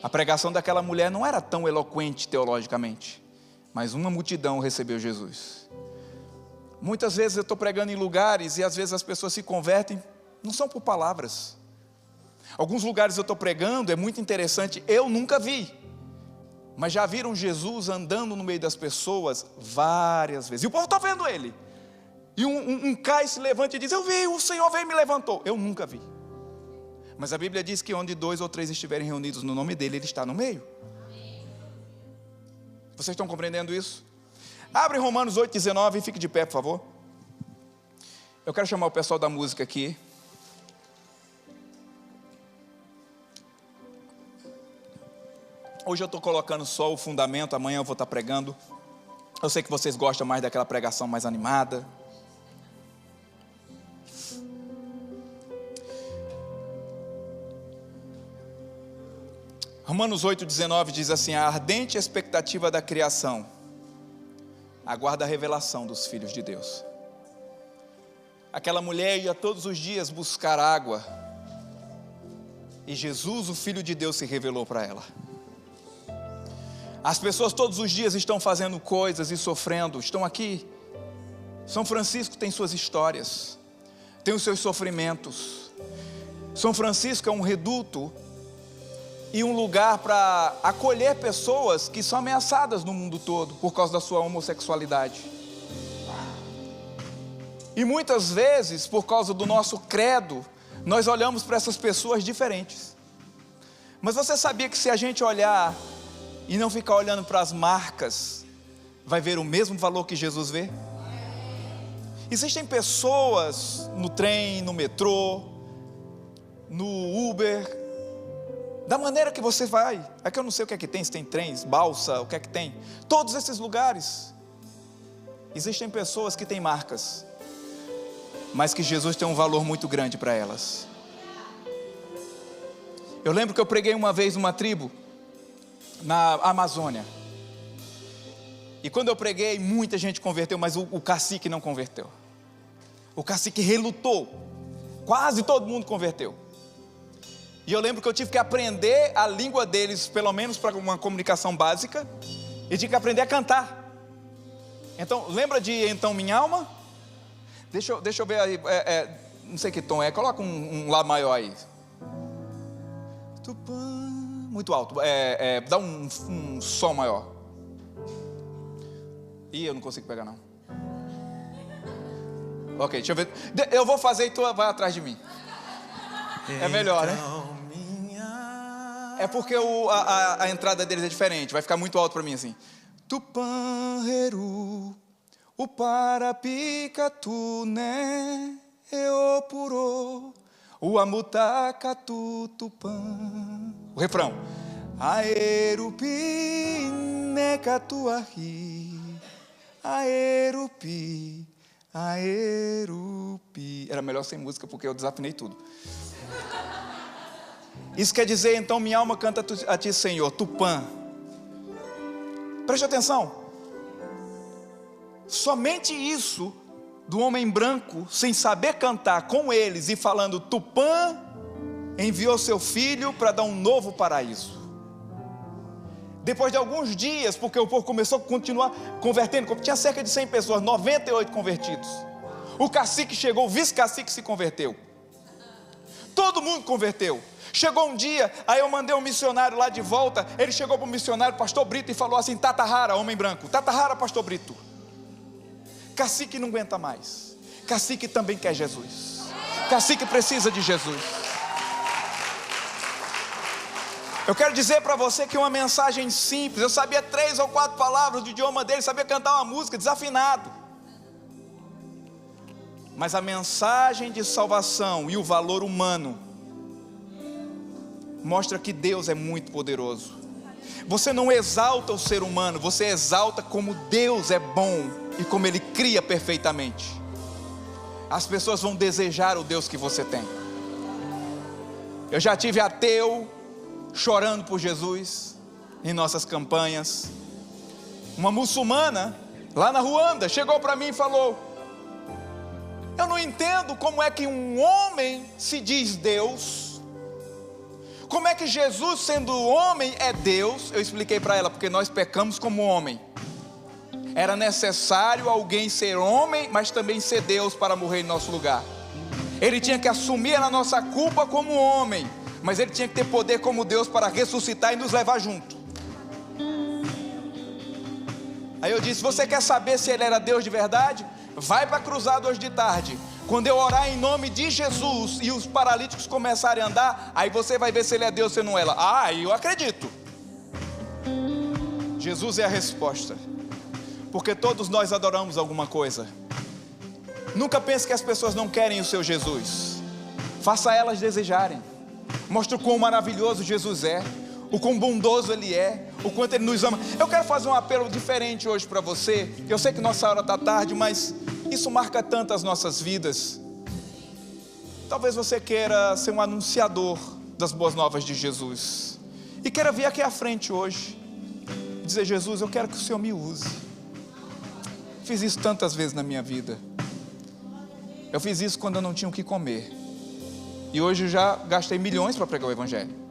A pregação daquela mulher não era tão eloquente teologicamente, mas uma multidão recebeu Jesus. Muitas vezes eu estou pregando em lugares e às vezes as pessoas se convertem, não são por palavras. Alguns lugares eu estou pregando, é muito interessante, eu nunca vi, mas já viram Jesus andando no meio das pessoas várias vezes, e o povo está vendo Ele, e um cai, se levanta e diz: eu vi, o Senhor veio e me levantou. Eu nunca vi, mas a Bíblia diz que onde 2 ou 3 estiverem reunidos no nome dEle, Ele está no meio. Vocês estão compreendendo isso? Abre Romanos 8,19 e fique de pé, por favor. Eu quero chamar o pessoal da música aqui. Hoje eu estou colocando só o fundamento, amanhã eu vou estar pregando. Eu sei que vocês gostam mais daquela pregação mais animada. Romanos 8,19 diz assim: a ardente expectativa da criação aguarda a revelação dos filhos de Deus. Aquela mulher ia todos os dias buscar água, e Jesus, o Filho de Deus, se revelou para ela. As pessoas todos os dias estão fazendo coisas e sofrendo, estão aqui. São Francisco tem suas histórias, tem os seus sofrimentos. São Francisco é um reduto e um lugar para acolher pessoas que são ameaçadas no mundo todo por causa da sua homossexualidade. E muitas vezes, por causa do nosso credo, nós olhamos para essas pessoas diferentes. Mas você sabia que se a gente olhar e não ficar olhando para as marcas, vai ver o mesmo valor que Jesus vê? Existem pessoas no trem, no metrô, no Uber, da maneira que você vai. É que eu não sei o que é que tem, se tem trens, balsa, o que é que tem. Todos esses lugares, existem pessoas que têm marcas, mas que Jesus tem um valor muito grande para elas. Eu lembro que eu preguei uma vez numa tribo na Amazônia, e quando eu preguei, muita gente converteu, mas o cacique não converteu. O cacique relutou, quase todo mundo converteu. E eu lembro que eu tive que aprender a língua deles, pelo menos para uma comunicação básica, e tive que aprender a cantar. Então, lembra de Então Minha Alma? Deixa eu ver aí, não sei que tom é, coloca um Lá maior aí. Muito alto, dá um Sol maior. Ih, eu não consigo pegar não. Ok, deixa eu ver. Eu vou fazer e tu vai atrás de mim. É melhor, né? É porque a entrada deles é diferente, vai ficar muito alto para mim assim. Tupanheru, o parapicatu né, eopuro, o amutacatu tupan. O refrão. Aerupi necatuahi, aerupi, aerupi. Era melhor sem música porque eu desafinei tudo. Isso quer dizer, então minha alma canta a ti, Senhor, Tupã. Preste atenção. Somente isso do homem branco, sem saber cantar com eles e falando Tupã, enviou seu filho para dar um novo paraíso. Depois de alguns dias, porque o povo começou a continuar convertendo, tinha cerca de 100 pessoas, 98 convertidos. O cacique chegou, o vice-cacique se converteu. Todo mundo converteu. Chegou um dia, aí eu mandei um missionário lá de volta. Ele chegou para o missionário, pastor Brito, e falou assim: Tatahara, homem branco, Tatahara, pastor Brito. Cacique não aguenta mais. Cacique também quer Jesus. Cacique precisa de Jesus. Eu quero dizer para você que uma mensagem simples. Eu sabia 3 ou 4 palavras do idioma dele, sabia cantar uma música desafinado. Mas a mensagem de salvação e o valor humano mostra que Deus é muito poderoso. Você não exalta o ser humano, você exalta como Deus é bom e como Ele cria perfeitamente. As pessoas vão desejar o Deus que você tem. Eu já tive ateu chorando por Jesus em nossas campanhas. Uma muçulmana lá na Ruanda chegou para mim e falou: eu não entendo como é que um homem se diz Deus. Como é que Jesus, sendo homem, é Deus? Eu expliquei para ela: porque nós pecamos como homem. Era necessário alguém ser homem, mas também ser Deus para morrer em nosso lugar. Ele tinha que assumir a nossa culpa como homem, mas ele tinha que ter poder como Deus para ressuscitar e nos levar junto. Aí eu disse: você quer saber se ele era Deus de verdade? Vai para a cruzada hoje de tarde. Quando eu orar em nome de Jesus e os paralíticos começarem a andar, aí você vai ver se ele é Deus ou não é. Eu acredito. Jesus é a resposta, porque todos nós adoramos alguma coisa. Nunca pense que as pessoas não querem o seu Jesus. Faça elas desejarem. Mostre o quão maravilhoso Jesus é, o quão bondoso Ele é, o quanto Ele nos ama. Eu quero fazer um apelo diferente hoje para você. Eu sei que nossa hora está tarde, mas isso marca tanto as nossas vidas. Talvez você queira ser um anunciador das boas novas de Jesus e queira vir aqui à frente hoje e dizer: Jesus, eu quero que o Senhor me use. Fiz isso tantas vezes na minha vida. Eu fiz isso quando eu não tinha o que comer, e hoje eu já gastei milhões para pregar o Evangelho.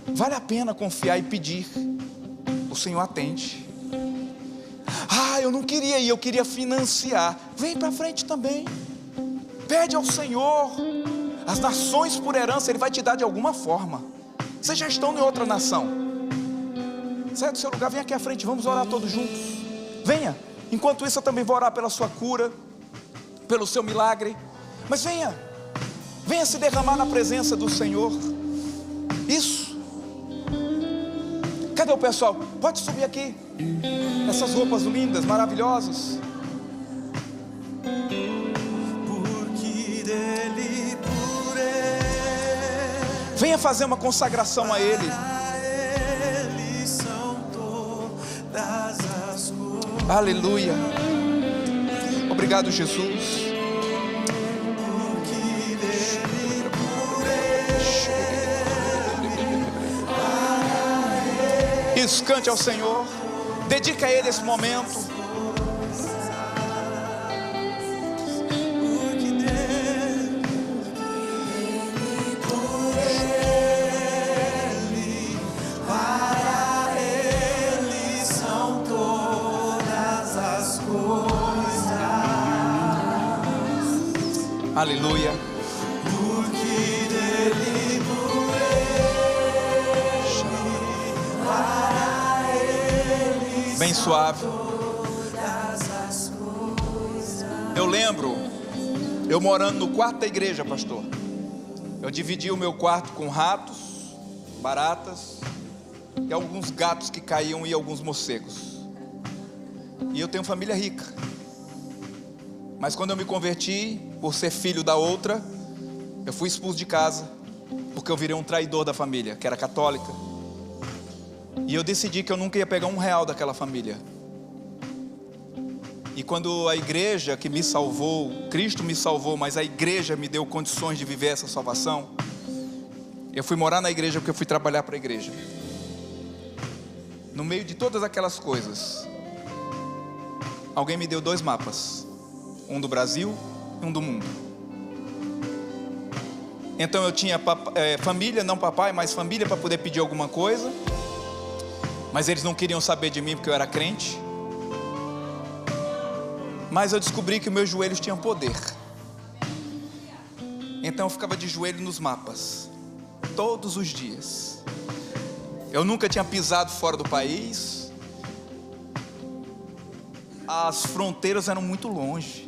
Vale a pena confiar e pedir. O Senhor atende. Eu não queria ir, eu queria financiar. Vem para frente também. Pede ao Senhor. As nações por herança Ele vai te dar de alguma forma. Vocês já estão em outra nação. Sai do seu lugar, vem aqui à frente, vamos orar todos juntos. Venha. Enquanto isso eu também vou orar pela sua cura, pelo seu milagre. Mas venha se derramar na presença do Senhor. Isso. Cadê o pessoal? Pode subir aqui. Essas roupas lindas, maravilhosas.
Porque dele, por ele,
venha fazer uma consagração a Ele.
Ele são todas as coisas.
Aleluia. Obrigado, Jesus.
Porque dele, por ele,
Isso, cante ao Senhor. Dedica a Ele esse momento.
porque dele, por ele, para ele são todas as coisas.
Aleluia.
Porque dele, por ele, para ele
Bem suave. Eu lembro, eu morando no quarto da igreja, pastor. Eu dividi o meu quarto com ratos, baratas e alguns gatos que caíam e alguns morcegos. E eu tenho família rica. Mas quando eu me converti, por ser filho da outra, eu fui expulso de casa, porque eu virei um traidor da família, que era católica. E eu decidi que eu nunca ia pegar R$1 daquela família. E quando a igreja que me salvou, Cristo me salvou, mas a igreja me deu condições de viver essa salvação, eu fui morar na igreja porque eu fui trabalhar para a igreja. No meio de todas aquelas coisas, alguém me deu 2 mapas. Um do Brasil e um do mundo. Então eu tinha família, não papai, mas família para poder pedir alguma coisa. Mas eles não queriam saber de mim porque eu era crente. Mas eu descobri que meus joelhos tinham poder. Então eu ficava de joelho nos mapas todos os dias. Eu nunca tinha pisado fora do país. As fronteiras eram muito longe.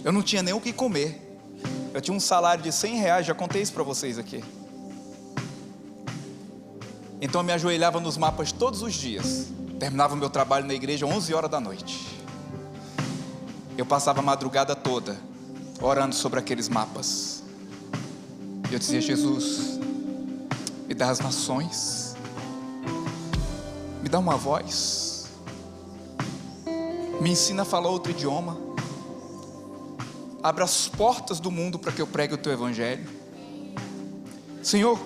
Eu não tinha nem o que comer. Eu tinha um salário de R$100, já contei isso para vocês aqui. Então eu me ajoelhava nos mapas todos os dias. Terminava o meu trabalho na igreja às 11 horas da noite. Eu passava a madrugada toda orando sobre aqueles mapas. E eu dizia: Jesus, me dá as nações, me dá uma voz, me ensina a falar outro idioma, abra as portas do mundo para que eu pregue o teu evangelho. Senhor,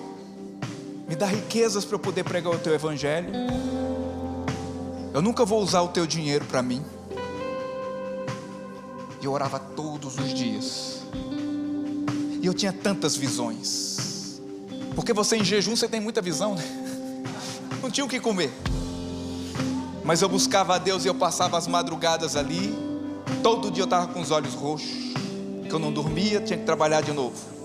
me dá riquezas para eu poder pregar o teu evangelho. Eu nunca vou usar o teu dinheiro para mim. E eu orava todos os dias. E eu tinha tantas visões. Porque você em jejum, você tem muita visão, né? Não tinha o que comer. Mas eu buscava a Deus e eu passava as madrugadas ali. Todo dia eu estava com os olhos roxos, que eu não dormia, tinha que trabalhar de novo.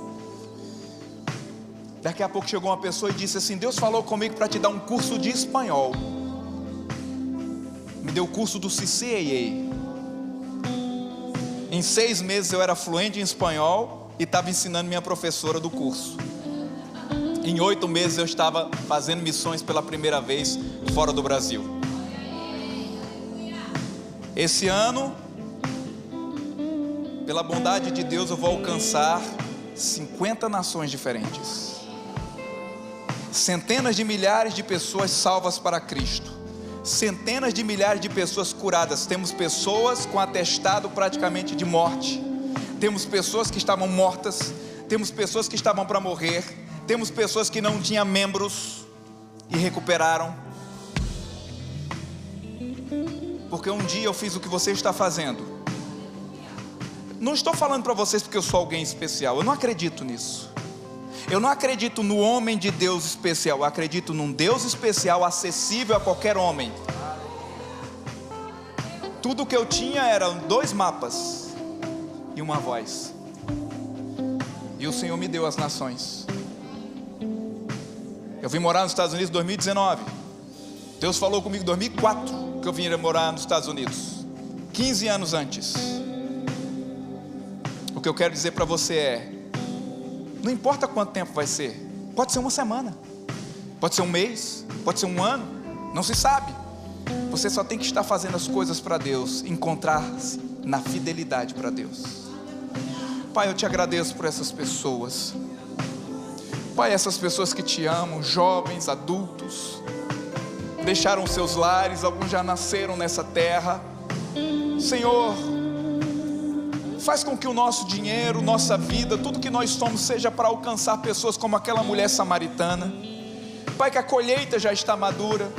Daqui a pouco chegou uma pessoa e disse assim: Deus falou comigo para te dar um curso de espanhol. Me deu o curso do CCAA. Em 6 meses eu era fluente em espanhol e estava ensinando minha professora do curso. Em 8 meses eu estava fazendo missões pela primeira vez fora do Brasil. Esse ano, pela bondade de Deus, eu vou alcançar 50 nações diferentes. Centenas de milhares de pessoas salvas para Cristo. Centenas de milhares de pessoas curadas. Temos pessoas com atestado praticamente de morte. Temos pessoas que estavam mortas. Temos pessoas que estavam para morrer. Temos pessoas que não tinham membros e recuperaram. Porque um dia eu fiz o que você está fazendo. Não estou falando para vocês porque eu sou alguém especial. Eu não acredito nisso. Eu não acredito no homem de Deus especial. Eu acredito num Deus especial acessível a qualquer homem. Tudo que eu tinha eram 2 mapas e uma voz. E o Senhor me deu as nações. Eu vim morar nos Estados Unidos em 2019. Deus falou comigo em 2004 que eu vim morar nos Estados Unidos. 15 anos antes. O que eu quero dizer para você é: não importa quanto tempo vai ser. Pode ser uma semana, pode ser um mês, pode ser um ano, não se sabe. Você só tem que estar fazendo as coisas para Deus, encontrar-se na fidelidade para Deus. Pai, eu te agradeço por essas pessoas. Pai, essas pessoas que te amam, jovens, adultos, deixaram seus lares, alguns já nasceram nessa terra. Senhor, faz com que o nosso dinheiro, nossa vida, tudo que nós somos seja para alcançar pessoas como aquela mulher samaritana. Pai, que a colheita já está madura.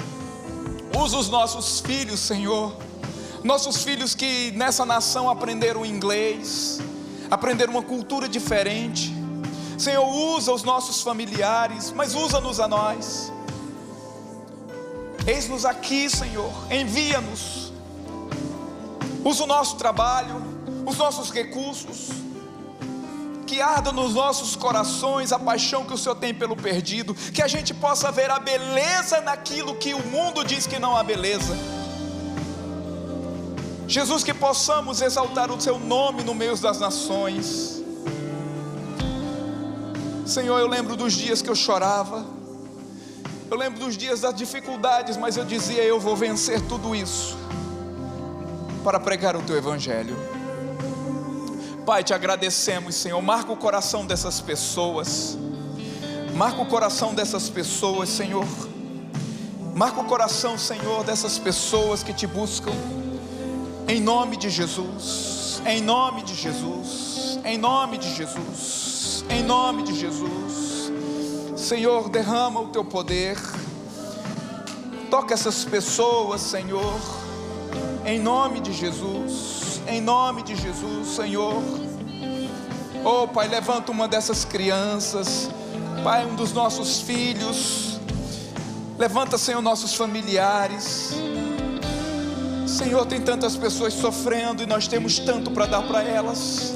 Usa os nossos filhos, Senhor. Nossos filhos que nessa nação aprenderam inglês, aprenderam uma cultura diferente. Senhor, usa os nossos familiares, mas usa-nos a nós. Eis-nos aqui, Senhor, envia-nos. Usa o nosso trabalho, os nossos recursos, que arda nos nossos corações a paixão que o Senhor tem pelo perdido, que a gente possa ver a beleza naquilo que o mundo diz que não há beleza. Jesus, que possamos exaltar o Seu nome no meio das nações. Senhor, eu lembro dos dias que eu chorava, eu lembro dos dias das dificuldades, mas eu dizia: eu vou vencer tudo isso para pregar o Teu Evangelho. Pai, te agradecemos, Senhor. Marca o coração dessas pessoas. Marca o coração dessas pessoas, Senhor. Marca o coração, Senhor, dessas pessoas que te buscam. Em nome de Jesus. Em nome de Jesus. Em nome de Jesus. Em nome de Jesus. Senhor, derrama o teu poder. Toca essas pessoas, Senhor. Em nome de Jesus. Em nome de Jesus, Senhor. Oh, Pai, levanta uma dessas crianças. Pai, um dos nossos filhos. Levanta, Senhor, nossos familiares. Senhor, tem tantas pessoas sofrendo e nós temos tanto para dar para elas.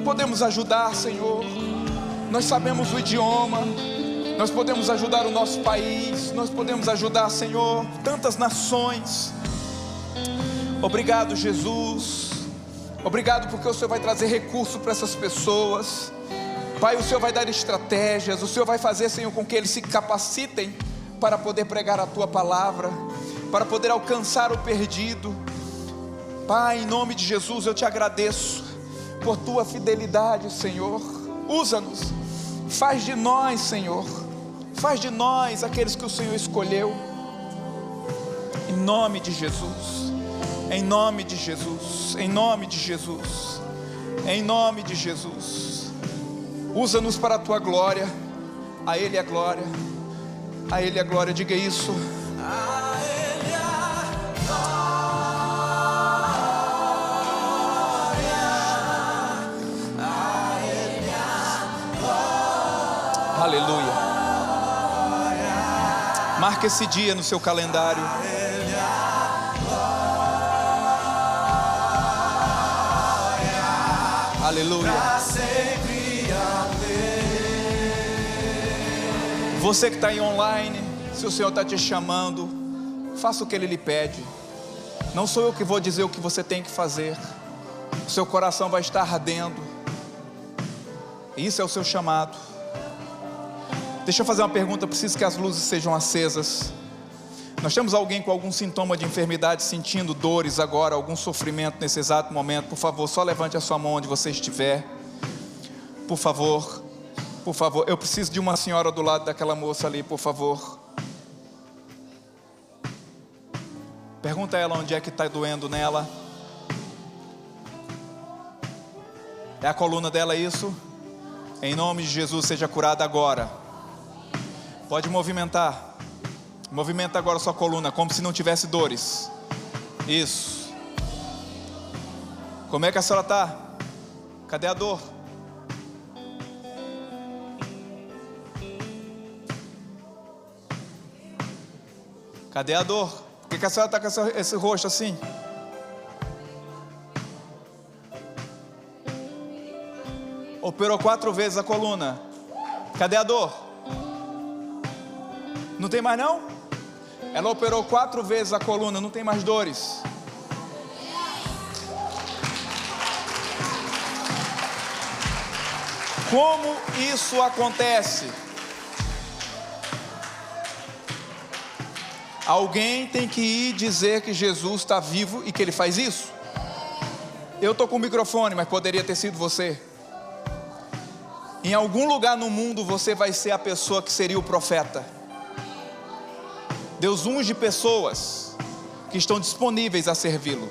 Podemos ajudar, Senhor. Nós sabemos o idioma. Nós podemos ajudar o nosso país. Nós podemos ajudar, Senhor, tantas nações. Obrigado, Jesus. Obrigado porque o Senhor vai trazer recurso para essas pessoas. Pai, o Senhor vai dar estratégias. O Senhor vai fazer, Senhor, com que eles se capacitem para poder pregar a Tua palavra, para poder alcançar o perdido. Pai, em nome de Jesus eu te agradeço, por tua fidelidade, Senhor. Usa-nos, faz de nós, Senhor, faz de nós aqueles que o Senhor escolheu, em nome de Jesus, em nome de Jesus, em nome de Jesus, em nome de Jesus. Usa-nos para a tua glória, a Ele a glória, a Ele a glória, diga isso.
A Ele a glória, a Ele a
Aleluia. Marque esse dia no seu calendário. Aleluia. Você que está aí online, se o Senhor está te chamando, faça o que Ele lhe pede. Não sou eu que vou dizer o que você tem que fazer. O seu coração vai estar ardendo. Isso é o seu chamado. Deixa eu fazer uma pergunta, preciso que as luzes sejam acesas. Nós temos alguém com algum sintoma de enfermidade, sentindo dores agora, algum sofrimento nesse exato momento? Por favor, só levante a sua mão onde você estiver. Por favor, eu preciso de uma senhora do lado daquela moça ali, por favor. Pergunta a ela onde é que está doendo nela. É a coluna dela isso? Em nome de Jesus, seja curada agora. Pode movimentar. Movimenta agora a sua coluna, como se não tivesse dores. Isso. Como é que a senhora está? Cadê a dor? Cadê a dor? Por que a senhora está com esse rosto assim? Operou 4 vezes a coluna. Cadê a dor? Não tem mais não? Ela operou 4 vezes a coluna, não tem mais dores. Como isso acontece? Alguém tem que ir dizer que Jesus está vivo e que Ele faz isso. Eu estou com o microfone, mas poderia ter sido você. Em algum lugar no mundo você vai ser a pessoa que seria o profeta. Deus unge pessoas que estão disponíveis a servi-lo.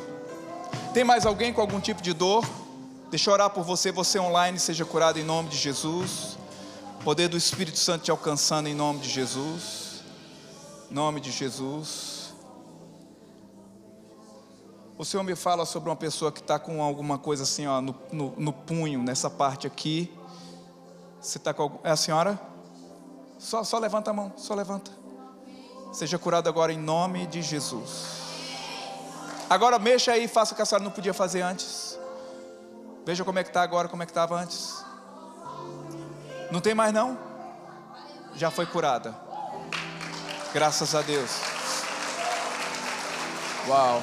Tem mais alguém com algum tipo de dor? Deixa eu orar por você, você online, seja curado em nome de Jesus. Poder do Espírito Santo te alcançando em nome de Jesus. Em nome de Jesus. O Senhor me fala sobre uma pessoa que está com alguma coisa assim, ó, no punho, nessa parte aqui. Você está com algum... É a senhora? Só levanta a mão, só levanta. Seja curado agora em nome de Jesus. Agora mexa aí e faça o que a senhora não podia fazer antes. Veja como é que está agora, como é que estava antes. Não tem mais não? Já foi curada. Graças a Deus. Uau.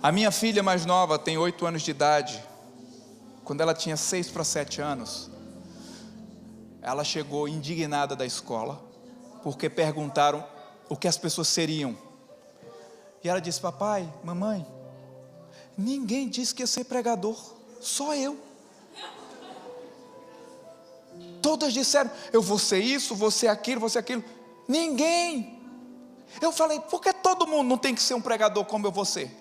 A minha filha mais nova tem 8 anos de idade. Quando ela tinha 6 para 7 anos, ela chegou indignada da escola, porque perguntaram o que as pessoas seriam. E ela disse: papai, mamãe, ninguém disse que ia ser pregador, só eu. Todas disseram, eu vou ser isso, vou ser aquilo, vou ser aquilo. Ninguém. Eu falei, por que todo mundo não tem que ser um pregador como eu vou ser?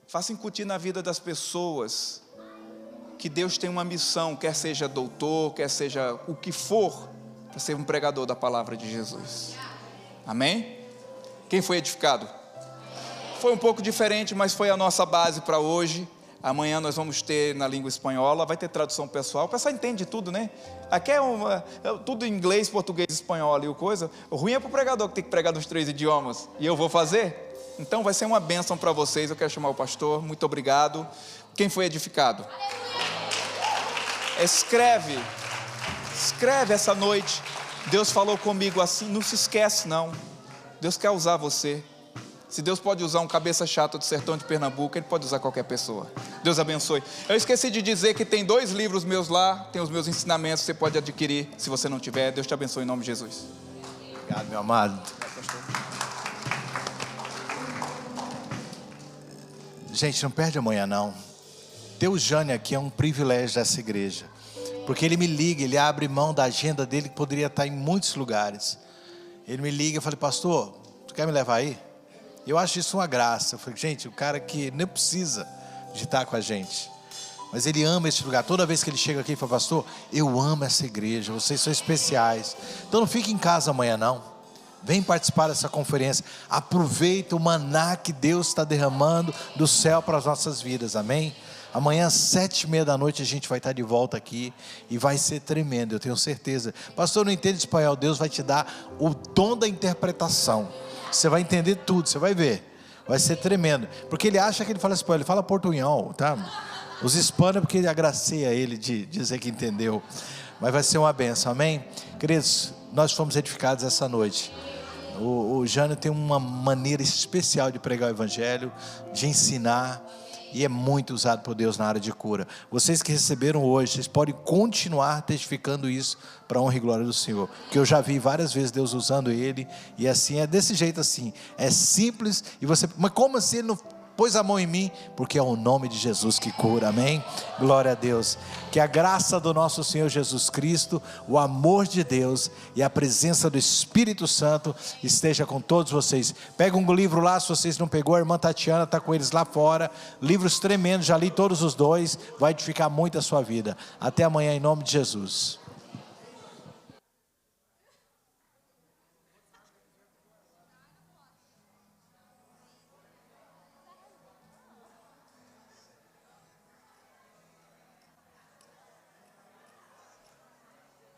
Faça incutir na vida das pessoas que Deus tem uma missão, quer seja doutor, quer seja o que for, para ser um pregador da palavra de Jesus. Amém? Quem foi edificado? Foi um pouco diferente, mas foi a nossa base para hoje. Amanhã nós vamos ter na língua espanhola, vai ter tradução pessoal. O pessoal entende tudo, né? Aqui é tudo em inglês, português, espanhol e o coisa. O ruim é para o pregador que tem que pregar nos 3 idiomas. E eu vou fazer? Então vai ser uma bênção para vocês. Eu quero chamar o pastor. Muito obrigado. Quem foi edificado? Escreve essa noite. Deus falou comigo assim. Não se esquece não. Deus quer usar você. Se Deus pode usar um cabeça chata do sertão de Pernambuco, Ele pode usar qualquer pessoa. Deus abençoe. Eu esqueci de dizer que tem 2 livros meus lá. Tem os meus ensinamentos, você pode adquirir. Se você não tiver, Deus te abençoe em nome de Jesus.
Obrigado, meu amado. Gente, não perde amanhã não. Ter o Jânio aqui é um privilégio dessa igreja, porque ele me liga, ele abre mão da agenda dele, que poderia estar em muitos lugares. Ele me liga, eu falei, pastor, tu quer me levar aí? Eu acho isso uma graça. Eu falei, gente, o cara que nem precisa de estar com a gente, mas ele ama esse lugar. Toda vez que ele chega aqui, ele fala, pastor, eu amo essa igreja, vocês são especiais. Então não fique em casa amanhã não, vem participar dessa conferência, aproveita o maná que Deus está derramando do céu para as nossas vidas, amém? Amanhã às 7h30 da noite a gente vai estar de volta aqui e vai ser tremendo, eu tenho certeza. Pastor, não entende espanhol, Deus vai te dar o dom da interpretação, você vai entender tudo, você vai ver, vai ser tremendo, porque ele acha que ele fala espanhol, ele fala portunhol, tá? Os hispanos, porque ele agracia ele de dizer que entendeu, mas vai ser uma benção, amém? Queridos, nós fomos edificados essa noite. O Jânio tem uma maneira especial de pregar o evangelho, de ensinar, e é muito usado por Deus na área de cura. Vocês que receberam hoje, vocês podem continuar testificando isso para a honra e glória do Senhor, porque eu já vi várias vezes Deus usando ele, e assim, é desse jeito assim, é simples, e você, mas como assim ele não pôs a mão em mim? Porque é o nome de Jesus que cura, amém? Glória a Deus. Que a graça do nosso Senhor Jesus Cristo, o amor de Deus e a presença do Espírito Santo esteja com todos vocês. Pega um livro lá, se vocês não pegou, a irmã Tatiana está com eles lá fora, livros tremendos, já li todos os dois, vai edificar muito a sua vida. Até amanhã em nome de Jesus.